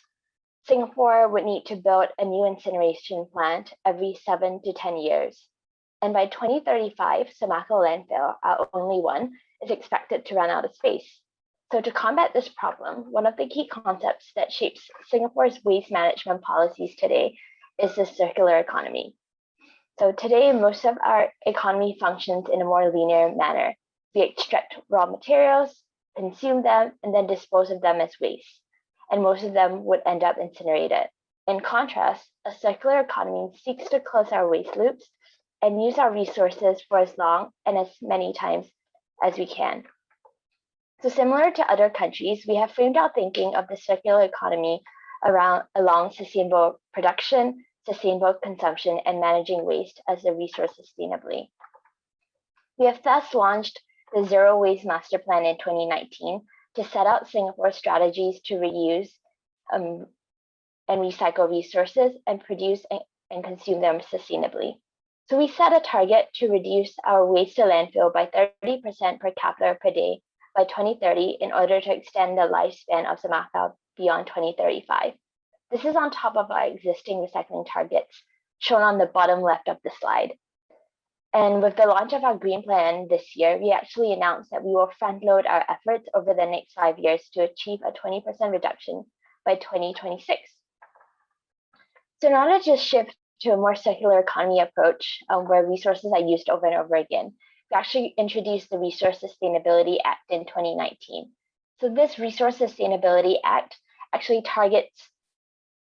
Singapore would need to build a new incineration plant every 7 to 10 years. And by 2035, Samakau landfill, our only one, is expected to run out of space. So to combat this problem, one of the key concepts that shapes Singapore's waste management policies today is the circular economy. So today, most of our economy functions in a more linear manner. We extract raw materials, consume them, and then dispose of them as waste. And most of them would end up incinerated. In contrast, a circular economy seeks to close our waste loops and use our resources for as long and as many times as we can. So similar to other countries, we have framed our thinking of the circular economy along sustainable production, sustainable consumption, and managing waste as a resource sustainably. We have thus launched the Zero Waste Master Plan in 2019 to set out Singapore's strategies to reuse and recycle resources and produce and consume them sustainably. So we set a target to reduce our waste to landfill by 30% per capita per day by 2030 in order to extend the lifespan of Samakau beyond 2035. This is on top of our existing recycling targets shown on the bottom left of the slide. And with the launch of our Green Plan this year, we actually announced that we will front load our efforts over the next 5 years to achieve a 20% reduction by 2026. So in order to just shift to a more circular economy approach where resources are used over and over again, we actually introduced the Resource Sustainability Act in 2019. So this Resource Sustainability Act actually targets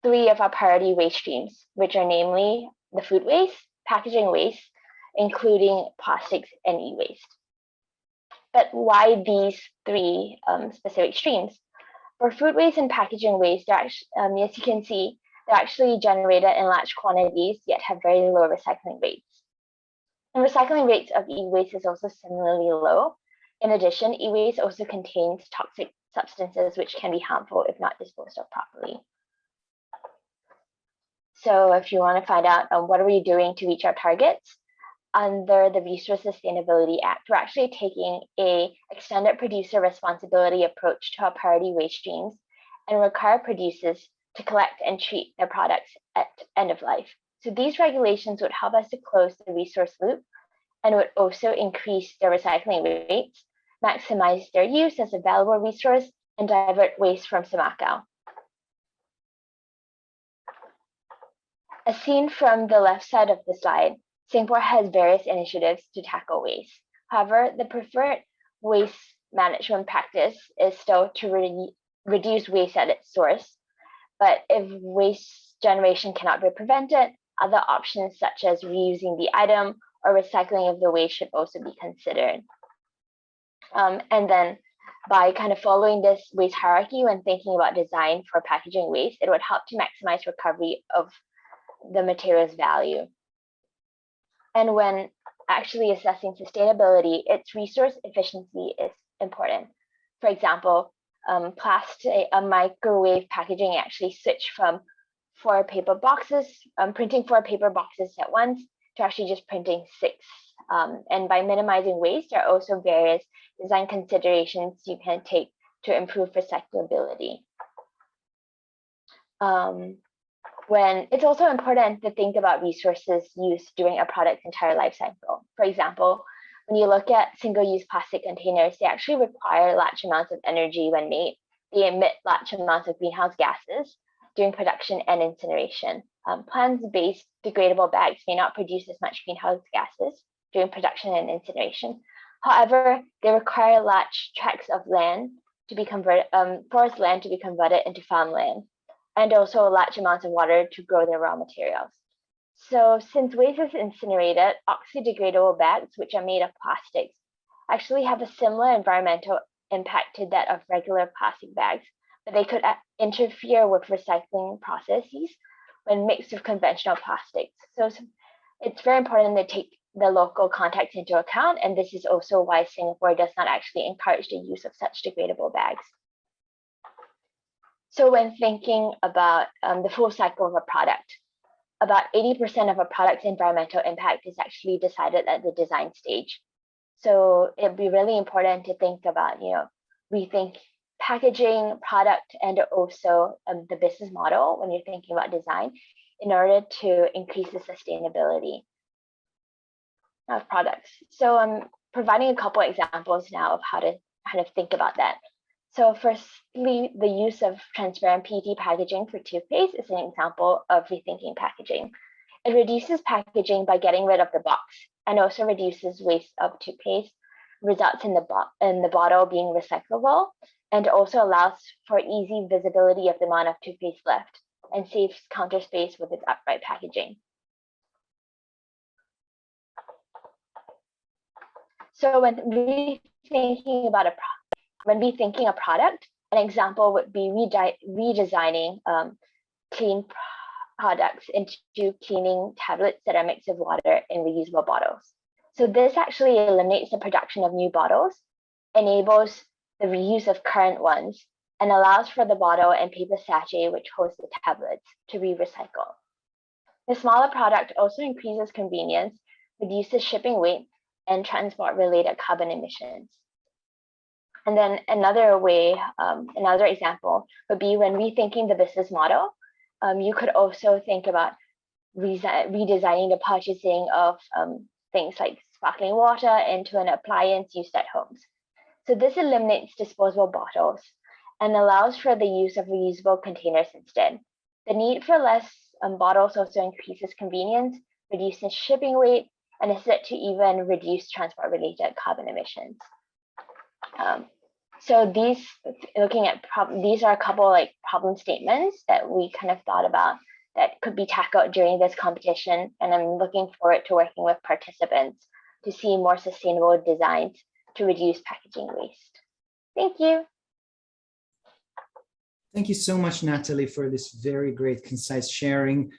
3 of our priority waste streams, which are namely the food waste, packaging waste, including plastics and e-waste. But why these 3 specific streams? For food waste and packaging waste, as you can see, they're actually generated in large quantities, yet have very low recycling rates. And recycling rates of e-waste is also similarly low. In addition, e-waste also contains toxic substances which can be harmful if not disposed of properly. So if you want to find out what are we doing to reach our targets, under the Resource Sustainability Act, we're actually taking a extended producer responsibility approach to our priority waste streams and require producers to collect and treat their products at end of life. So these regulations would help us to close the resource loop and would also increase their recycling rates, maximize their use as a valuable resource, and divert waste from Semakau. As seen from the left side of the slide, Singapore has various initiatives to tackle waste. However, the preferred waste management practice is still to reduce waste at its source. But if waste generation cannot be prevented, other options such as reusing the item or recycling of the waste should also be considered. And then by kind of following this waste hierarchy when thinking about design for packaging waste, it would help to maximize recovery of the material's value. And when actually assessing sustainability, its resource efficiency is important. For example, microwave packaging actually switched from printing 4 paper boxes at once to actually just printing 6. And by minimizing waste, there are also various design considerations you can take to improve recyclability. When it's also important to think about resources used during a product's entire life cycle. For example, when you look at single-use plastic containers, they actually require large amounts of energy when made. They emit large amounts of greenhouse gases during production and incineration. Plant-based degradable bags may not produce as much greenhouse gases during production and incineration. However, they require large tracts of land to be converted, forest land to be converted into farmland, and also large amounts of water to grow their raw materials. So since waste is incinerated, oxidegradable bags, which are made of plastics, actually have a similar environmental impact to that of regular plastic bags, but they could interfere with recycling processes when mixed with conventional plastics. So it's very important to take the local context into account, and this is also why Singapore does not actually encourage the use of such degradable bags. So when thinking about the full cycle of a product, about 80% of a product's environmental impact is actually decided at the design stage. So it'd be really important to think about, rethink packaging, product, and also the business model when you're thinking about design in order to increase the sustainability of products. So I'm providing a couple examples now of how to kind of think about that. So firstly, the use of transparent PET packaging for toothpaste is an example of rethinking packaging. It reduces packaging by getting rid of the box and also reduces waste of toothpaste, results in the bottle being recyclable, and also allows for easy visibility of the amount of toothpaste left and saves counter space with its upright packaging. So when we thinking a product, an example would be redesigning clean products into cleaning tablets that are mixed with water in reusable bottles. So this actually eliminates the production of new bottles, enables the reuse of current ones, and allows for the bottle and paper sachet which holds the tablets to be recycled. The smaller product also increases convenience, reduces shipping weight, and transport-related carbon emissions. And then another way, another example would be when rethinking the business model. You could also think about redesigning the purchasing of things like sparkling water into an appliance used at homes. So this eliminates disposable bottles and allows for the use of reusable containers instead. The need for less bottles also increases convenience, reduces shipping weight, and is said to even reduce transport-related carbon emissions. So these, looking at these are a couple like problem statements that we kind of thought about that could be tackled during this competition, and I'm looking forward to working with participants to see more sustainable designs to reduce packaging waste. Thank you. Thank you so much, Natalie, for this very great, concise sharing.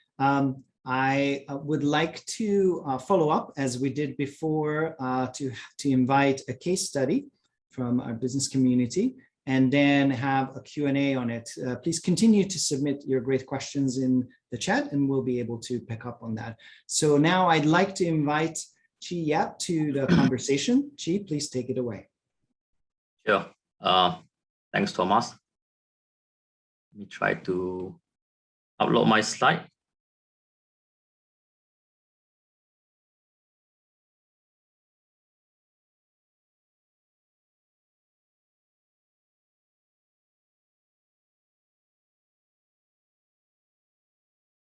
I would like to follow up, as we did before, to invite a case study from our business community, and then have a Q&A on it. Please continue to submit your great questions in the chat, and we'll be able to pick up on that. So now I'd like to invite Chi Yap to the conversation. Chi, please take it away. Sure. Thanks, Thomas. Let me try to upload my slide.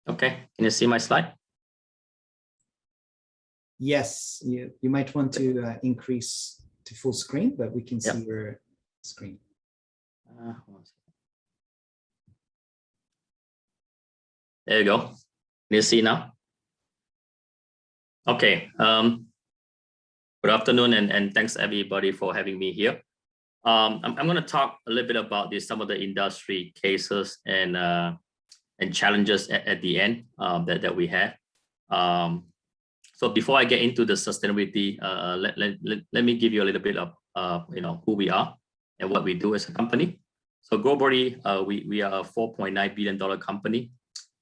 Okay, can you see my slide? Yes, you might want to increase to full screen, but we can see your screen. There you go. Can you see now? Okay. Good afternoon, and thanks everybody for having me here. I'm going to talk a little bit about some of the industry cases and challenges at the end that we have. So before I get into the sustainability, let me give you a little bit of who we are and what we do as a company. So globally, we are a $4.9 billion company,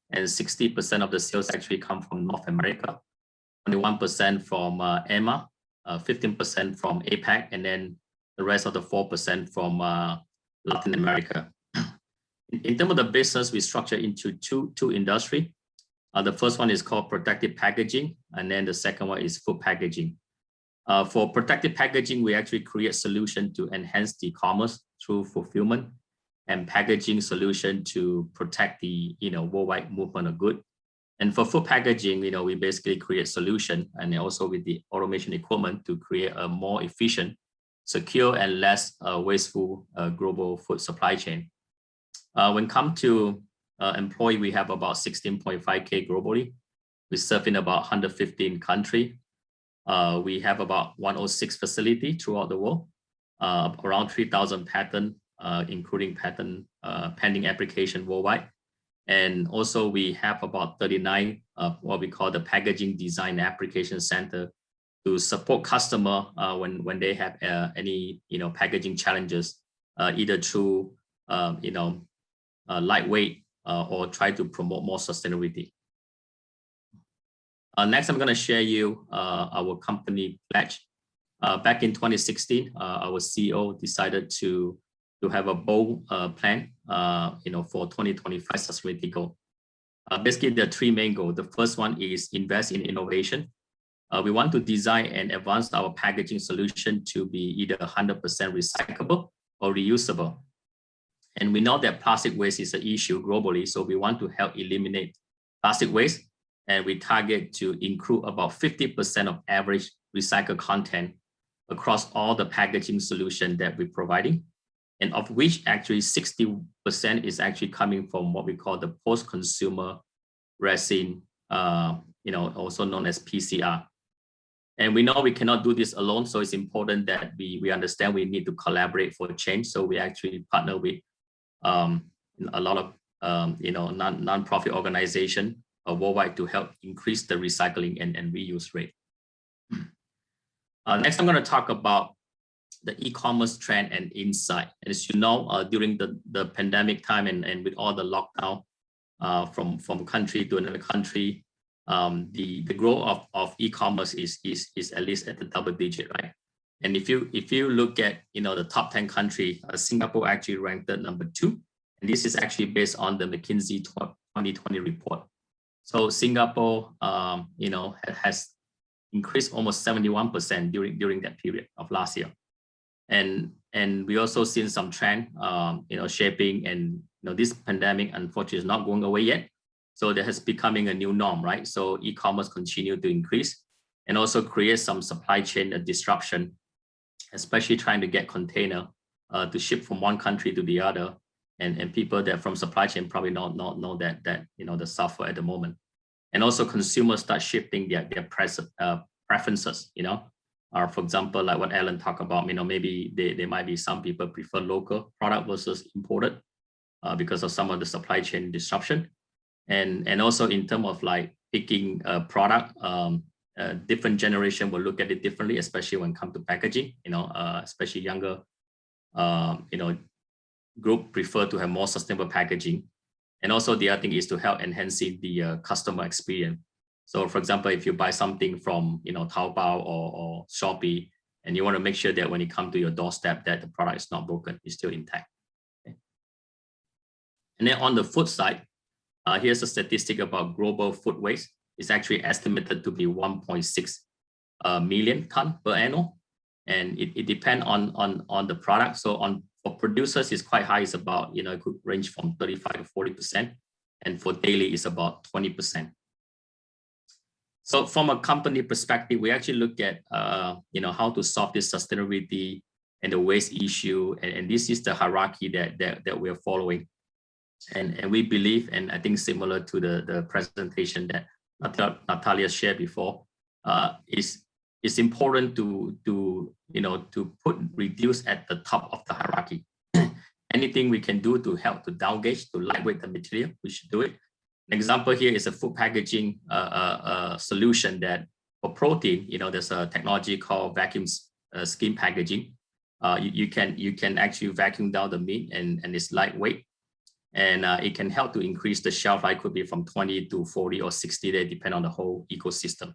and 60% of the sales actually come from North America, 21% from EMA, 15% from APAC, and then the rest of the 4% from Latin America. In terms of the business, we structure into two industry. The first one is called protective packaging, and then the second one is food packaging. For protective packaging, we actually create solution to enhance the commerce through fulfillment and packaging solution to protect the worldwide movement of goods. And for food packaging, we basically create solution and also with the automation equipment to create a more efficient, secure, and less wasteful global food supply chain. When it comes to employee, we have about 16.5K globally. We serve in about 115 countries. We have about 106 facilities throughout the world, around 3,000 patents, including patent pending application worldwide. And also we have about 39 what we call the packaging design application center to support customer when they have any packaging challenges, either through lightweight or try to promote more sustainability. Next, I'm going to share you our company pledge. Back in 2016, our CEO decided to have a bold plan, for 2025 sustainability goal. Basically, there are three main goals. The first one is invest in innovation. We want to design and advance our packaging solution to be either 100% recyclable or reusable. And we know that plastic waste is an issue globally, so we want to help eliminate plastic waste, and we target to include about 50% of average recycled content across all the packaging solution that we're providing, and of which actually 60% is actually coming from what we call the post-consumer resin, also known as PCR. And we know we cannot do this alone, so it's important that we understand we need to collaborate for change. So we actually partner with a lot of non-profit organization worldwide to help increase the recycling and reuse rate. Next, I'm going to talk about the e-commerce trend and insight. As you know, during the pandemic time and with all the lockdown from country to another country, the growth of e-commerce is at least at the double digit, right? And if you look at the top 10 country, Singapore actually ranked at number 2, and this is actually based on the McKinsey 2020 report. So Singapore, has increased almost 71% during that period of last year, and we also seen some trend, shaping, and this pandemic unfortunately is not going away yet. So that has becoming a new norm, right? So e-commerce continue to increase and also create some supply chain disruption, especially trying to get container to ship from one country to the other, and people that from supply chain probably don't know that the suffer at the moment. And also consumers start shifting their preferences, for example, like what Alan talked about, maybe there might be some people prefer local product versus imported because of some of the supply chain disruption. And also in terms of like picking a product, different generation will look at it differently, especially when it comes to packaging, especially younger, group prefer to have more sustainable packaging. And also the other thing is to help enhancing the customer experience. So for example, if you buy something from, Taobao or Shopee, and you want to make sure that when it comes to your doorstep that the product is not broken, it's still intact. Okay. And then on the food side, here's a statistic about global food waste. It's actually estimated to be 1.6 million ton per annum. And it depends on the product. So for producers, it's quite high. It's about, it could range from 35 to 40%. And for daily, it's about 20%. So from a company perspective, we actually look at, how to solve this sustainability and the waste issue. And this is the hierarchy that we're following. And we believe, and I think similar to the presentation that Natalia shared before, it's important to put reduce at the top of the hierarchy. Anything we can do to help to down-gauge, to lightweight the material, we should do it. An example here is a food packaging solution that for protein, there's a technology called vacuum skin packaging. You can actually vacuum down the meat and it's lightweight. And it can help to increase the shelf life, could be from 20 to 40 or 60 days, depending on the whole ecosystem.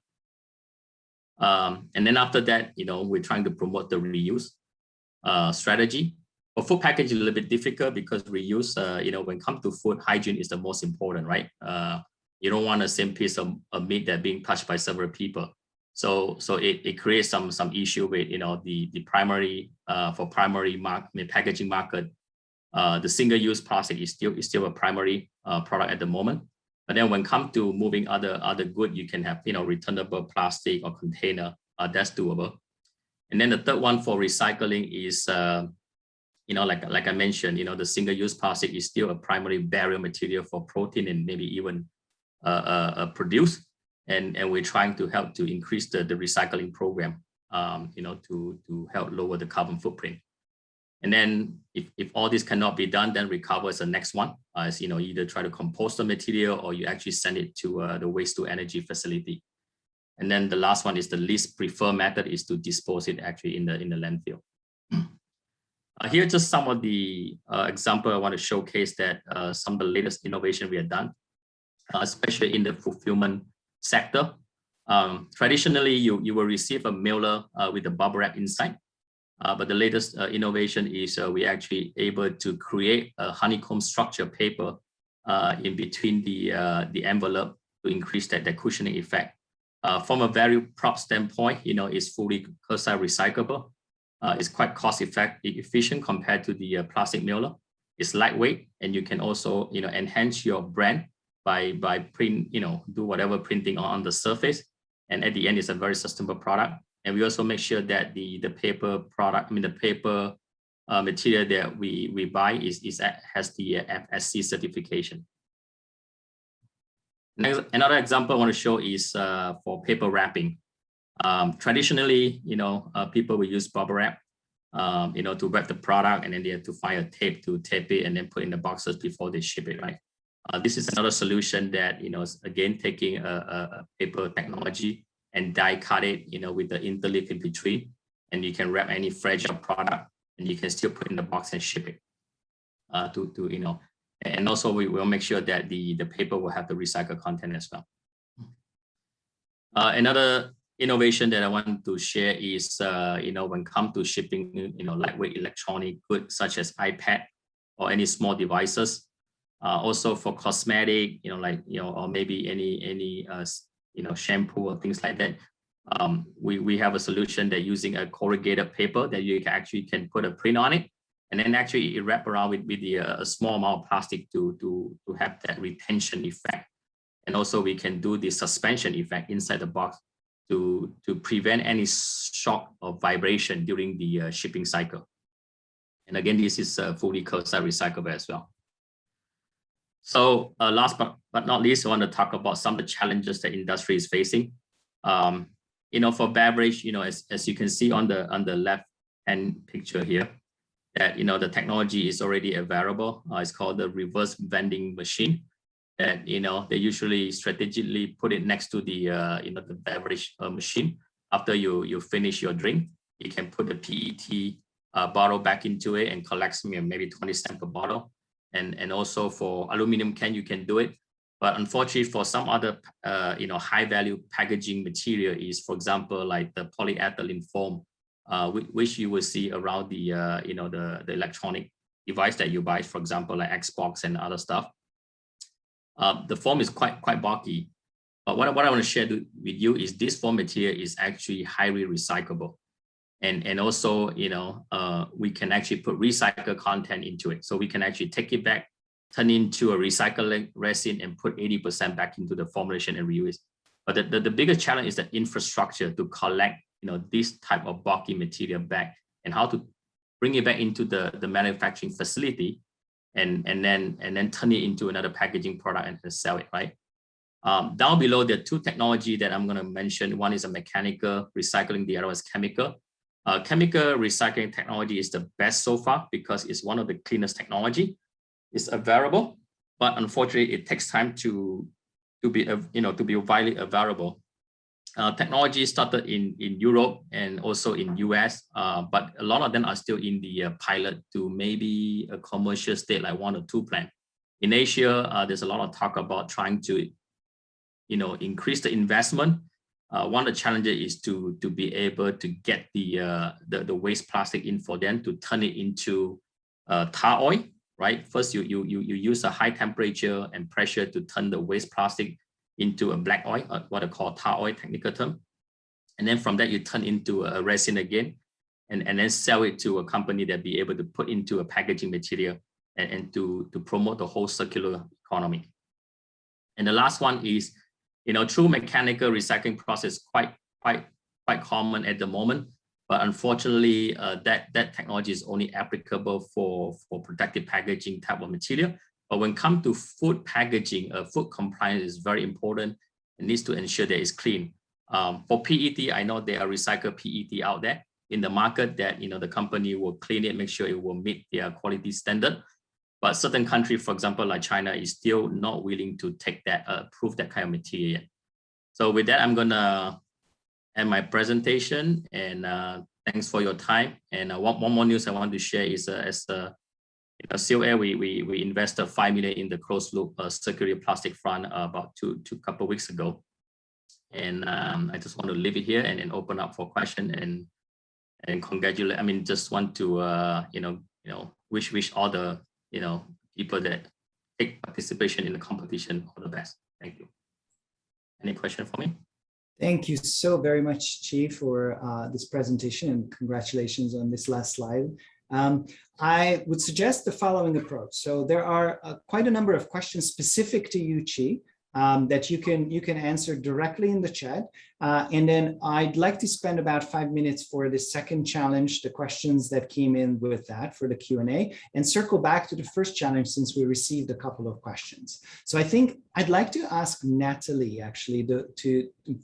And then after that, we're trying to promote the reuse strategy. For food packaging, a little bit difficult because reuse, when it comes to food, hygiene is the most important, right? You don't want the same piece of meat that being touched by several people. So it creates some issue with, the primary, for primary packaging market. The single-use plastic is still a primary product at the moment. But then when it comes to moving other good, you can have returnable plastic or container. That's doable. And then the third one for recycling is like I mentioned, the single-use plastic is still a primary barrier material for protein and maybe even produce. And we're trying to help to increase the recycling program, to help lower the carbon footprint. And then if all this cannot be done, then recover is the next one. As either try to compost the material or you actually send it to the waste to energy facility. And then the last one is the least preferred method is to dispose it actually in the landfill. Here are just some of the example I want to showcase that some of the latest innovation we have done, especially in the fulfillment sector. Traditionally, you will receive a mailer with a bubble wrap inside. But the latest innovation is we actually able to create a honeycomb structure paper in between the envelope to increase that cushioning effect. From a value prop standpoint, it's fully curbside recyclable. It's quite cost efficient compared to the plastic mailer. It's lightweight, and you can also enhance your brand by print, do whatever printing on the surface. And at the end, it's a very sustainable product. And we also make sure that the paper product, the paper material that we buy has the FSC certification. Another example I want to show is for paper wrapping. Traditionally, people will use bubble wrap, to wrap the product, and then they have to find a tape to tape it and then put in the boxes before they ship it, right? This is another solution that, is again taking a paper technology and die cut it, with the interleaf in between, and you can wrap any fragile product, and you can still put in the box and ship it. And also we will make sure that the paper will have the recycled content as well. Another innovation that I want to share is, when it comes to shipping, lightweight electronic goods such as iPad or any small devices. Also for cosmetic, or maybe any shampoo or things like that. We have a solution that using a corrugated paper that you can put a print on it, and then actually it wrap around with a small amount of plastic to have that retention effect. And also we can do the suspension effect inside the box to prevent any shock or vibration during the shipping cycle. And again, this is fully curbside recyclable as well. So last but not least, I want to talk about some of the challenges the industry is facing. For beverage, as you can see on the left hand picture here, that the technology is already available. It's called the reverse vending machine. That they usually strategically put it next to the the beverage machine. After you finish your drink, you can put the PET bottle back into it and collect maybe 20 cents per bottle. And also for aluminum can, you can do it. But unfortunately, for some other high value packaging material is, for example, like the polyethylene foam, which you will see around the the electronic device that you buy, for example, like Xbox and other stuff. The foam is quite bulky. But what I want to share with you is this foam material is actually highly recyclable. And also, we can actually put recycled content into it. So we can actually take it back, turn into a recycling resin and put 80% back into the formulation and reuse. But the biggest challenge is the infrastructure to collect, this type of bulky material back, and how to bring it back into the manufacturing facility and then turn it into another packaging product and sell it, right? Down below, there are two technology that I'm going to mention. One is a mechanical recycling, the other is chemical. Chemical recycling technology is the best so far because it's one of the cleanest technology. It's available, but unfortunately, it takes time to be widely available. Technology started in Europe and also in US, but a lot of them are still in the pilot to maybe a commercial state, like 1 or 2 plants. In Asia, there's a lot of talk about trying to, increase the investment. One of the challenges is to be able to get the waste plastic in for them to turn it into tar oil, right? First, you use a high temperature and pressure to turn the waste plastic into a black oil, what I call tar oil, technical term. And then from that, you turn into a resin again, and then sell it to a company that be able to put into a packaging material and to promote the whole circular economy. And the last one is, true mechanical recycling process quite common at the moment, but unfortunately, that technology is only applicable for protective packaging type of material. But when it comes to food packaging, food compliance is very important. It needs to ensure that it's clean. For PET, I know there are recycled PET out there in the market that the company will clean it, make sure it will meet their quality standard. But certain countries, for example, like China, is still not willing to take that, approve that kind of material. So with that, I'm gonna end my presentation, and thanks for your time. And one more news I want to share is as COA, we invested $5 million in the closed loop circular plastic fund about two couple of weeks ago. And I just want to leave it here and then open up for question and congratulate. I mean, just want to wish all the people that take participation in the competition all the best. Thank you. Any question for me? Thank you so very much, Chief, for this presentation, and congratulations on this last slide. I would suggest the following approach. So there are quite a number of questions specific to you, Chi, that you can answer directly in the chat. And then I'd like to spend about 5 minutes for the second challenge, the questions that came in with that for the Q&A, and circle back to the first challenge since we received a couple of questions. So I think I'd like to ask Natalie actually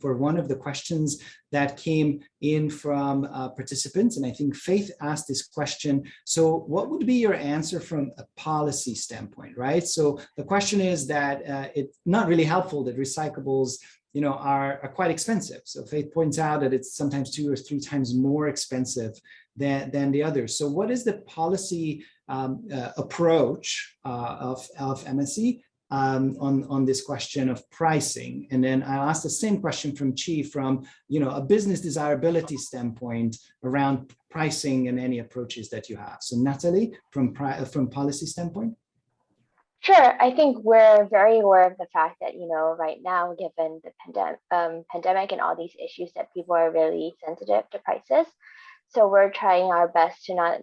for one of the questions that came in from participants. And I think Faith asked this question. So what would be your answer from a policy standpoint, right? So the question is that it's not really helpful that recyclables are quite expensive. So Faith points out that it's sometimes 2 or 3 times more expensive than the others. So what is the policy approach of MSC on this question of pricing. And then I'll ask the same question from Chi from, a business desirability standpoint around pricing and any approaches that you have. So Natalie, from policy standpoint. Sure. I think we're very aware of the fact that, right now, given the pandemic and all these issues, that people are really sensitive to prices. So we're trying our best to not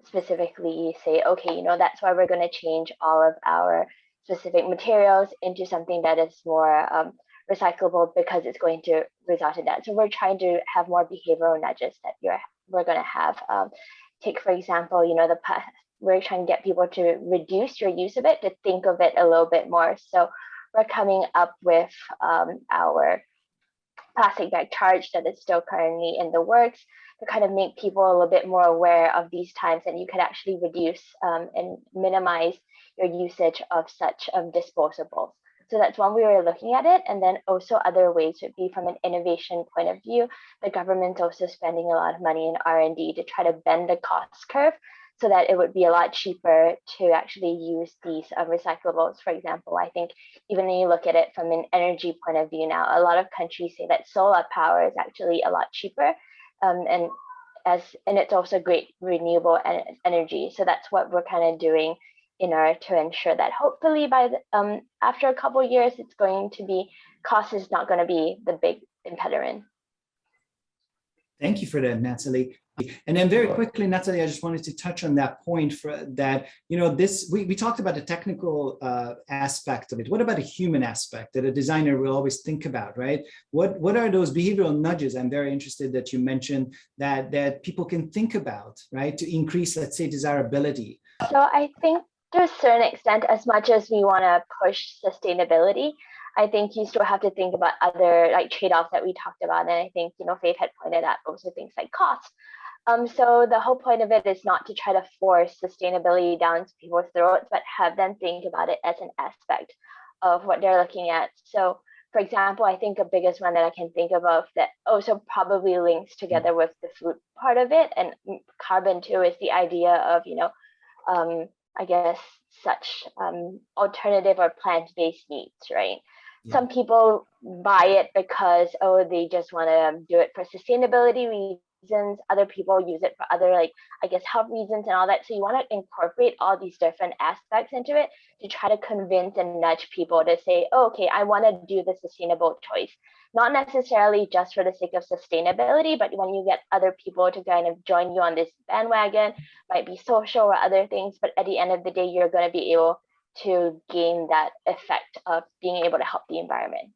specifically say, okay, that's why we're going to change all of our specific materials into something that is more recyclable, because it's going to result in that. So we're trying to have more behavioral nudges that we're going to have. Take, for example, we're trying to get people to reduce your use of it, to think of it a little bit more. So we're coming up with our plastic bag charge that is still currently in the works, to kind of make people a little bit more aware of these times, and you could actually reduce and minimize your usage of such disposables. So that's one way we're looking at it. And then also other ways would be from an innovation point of view. The government's also spending a lot of money in R&D to try to bend the cost curve, so that it would be a lot cheaper to actually use these recyclables. For example, I think even when you look at it from an energy point of view now, a lot of countries say that solar power is actually a lot cheaper, and it's also great renewable energy. So that's what we're kind of doing in order to ensure that hopefully by after a couple of years, it's going to be, cost is not going to be the big impediment. Thank you for that, Natalie. And then very quickly, Natalie, I just wanted to touch on that point for that, we talked about the technical aspect of it. What about a human aspect that a designer will always think about, right? What are those behavioral nudges? I'm very interested that you mentioned that people can think about, right? To increase, let's say, desirability. So I think to a certain extent, as much as we want to push sustainability, I think you still have to think about other trade-offs that we talked about. And I think, Faith had pointed out also things like cost. So the whole point of it is not to try to force sustainability down people's throats, but have them think about it as an aspect of what they're looking at. So, for example, I think the biggest one that I can think of that also probably links together with the food part of it, and carbon too, is the idea of, I guess, such alternative or plant-based meats, right? Yeah. Some people buy it because, they just want to do it for sustainability reasons. Other people use it for other, health reasons and all that. So you want to incorporate all these different aspects into it to try to convince and nudge people to say, okay, I want to do the sustainable choice. Not necessarily just for the sake of sustainability, but when you get other people to kind of join you on this bandwagon, might be social or other things, but at the end of the day, you're going to be able to gain that effect of being able to help the environment.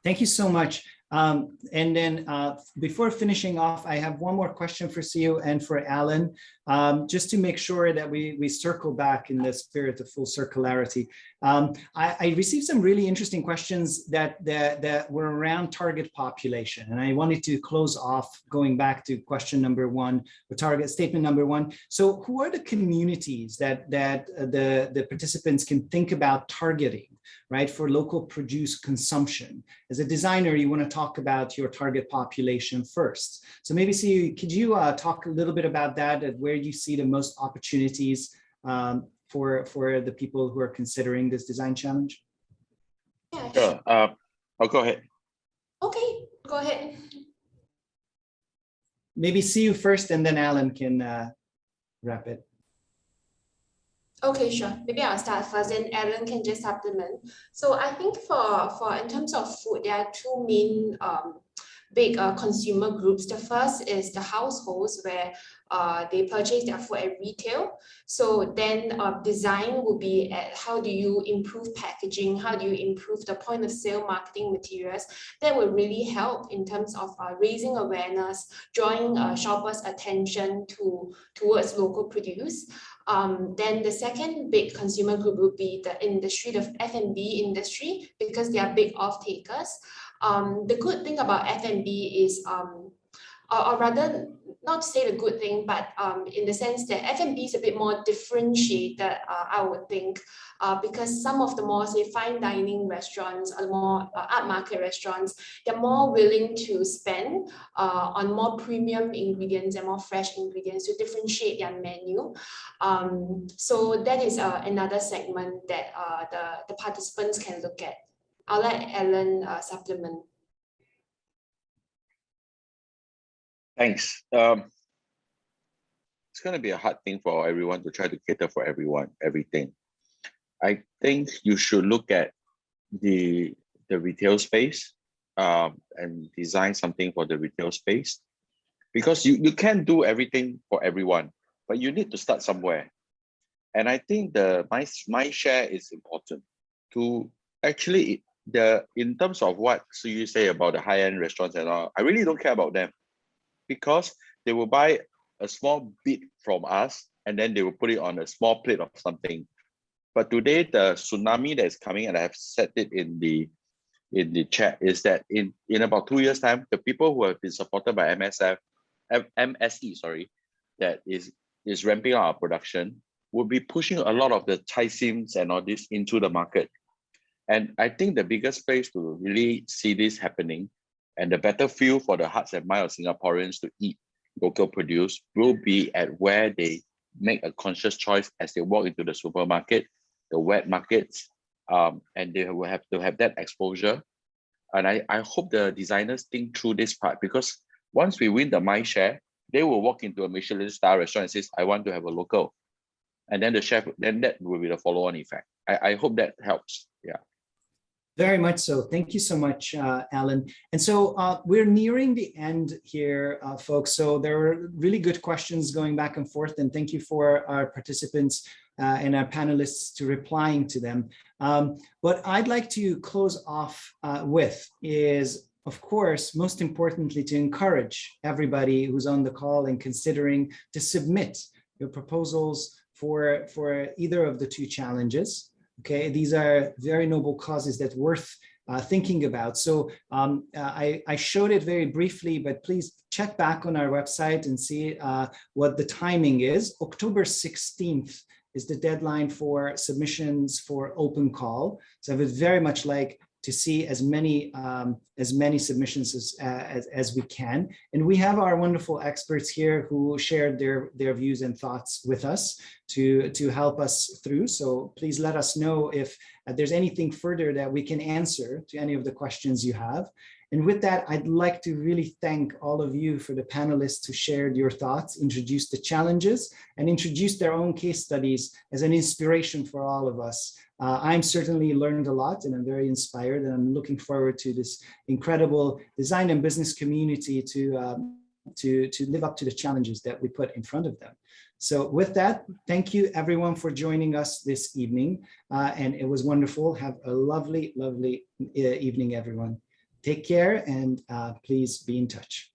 Thank you so much. And then before finishing off, I have one more question for Siu and for Alan, just to make sure that we circle back in the spirit of full circularity. I received some really interesting questions that were around target population, and I wanted to close off going back to question number one, the target statement number one. So who are the communities that the participants can think about targeting, right, for local produce consumption? As a designer, you want to talk about your target population first. So maybe, Siu, could you talk a little bit about that, and where you see the most opportunities for the people who are considering this design challenge? Yeah, sure. I'll go ahead. Okay, go ahead. Maybe Siu first, and then Alan can wrap it. Okay, sure. Maybe I'll start first, and Alan can just supplement. So I think for in terms of food, there are two main big consumer groups. The first is the households, where they purchase their food at retail. So then design will be at how do you improve packaging, how do you improve the point of sale marketing materials that will really help in terms of raising awareness, drawing shoppers' attention towards local produce. Then the second big consumer group would be the industry, the F&B industry, because they are big off-takers. The good thing about F&B is or rather, not to say the good thing, but in the sense that F&B is a bit more differentiated, I would think, because some of the more, say, fine dining restaurants or more upmarket restaurants, they're more willing to spend on more premium ingredients and more fresh ingredients to differentiate their menu. So that is another segment that the participants can look at. I'll let Alan supplement. Thanks. It's going to be a hard thing for everyone to try to cater for everyone, everything. I think you should look at the retail space and design something for the retail space, because you can't do everything for everyone, but you need to start somewhere. And I think my share is important to actually in terms of what so you say about the high-end restaurants and all. I really don't care about them, because they will buy a small bit from us and then they will put it on a small plate of something. But today, the tsunami that is coming, and I have said it in the chat, is that in about 2 years' time, the people who have been supported by MSE, that is ramping up our production, will be pushing a lot of the chai sims and all this into the market. And I think the biggest place to really see this happening, and the better feel for the hearts and minds of Singaporeans to eat local produce, will be at where they make a conscious choice as they walk into the supermarket, the wet markets, and they will have to have that exposure. And I hope the designers think through this part, because once we win the mind share, they will walk into a Michelin star restaurant and says, I want to have a local. And then the chef, then that will be the follow-on effect. I hope that helps. Yeah. Very much so. Thank you so much, Alan. And so we're nearing the end here, folks. So there are really good questions going back and forth, and thank you for our participants and our panelists to replying to them. What I'd like to close off with is, of course, most importantly, to encourage everybody who's on the call and considering to submit your proposals for either of the two challenges. Okay, these are very noble causes that worth thinking about. So I showed it very briefly, but please check back on our website and see what the timing is. October 16th is the deadline for submissions for open call. So I would very much like to see as many submissions as we can. And we have our wonderful experts here who shared their views and thoughts with us to help us through. So please let us know if there's anything further that we can answer to any of the questions you have. And with that, I'd like to really thank all of you for the panelists who shared your thoughts, introduced the challenges, and introduced their own case studies as an inspiration for all of us. I'm certainly learned a lot, and I'm very inspired, and I'm looking forward to this incredible design and business community to live up to the challenges that we put in front of them. So with that, thank you everyone for joining us this evening, and it was wonderful. Have a lovely, lovely evening, everyone. Take care, and please be in touch.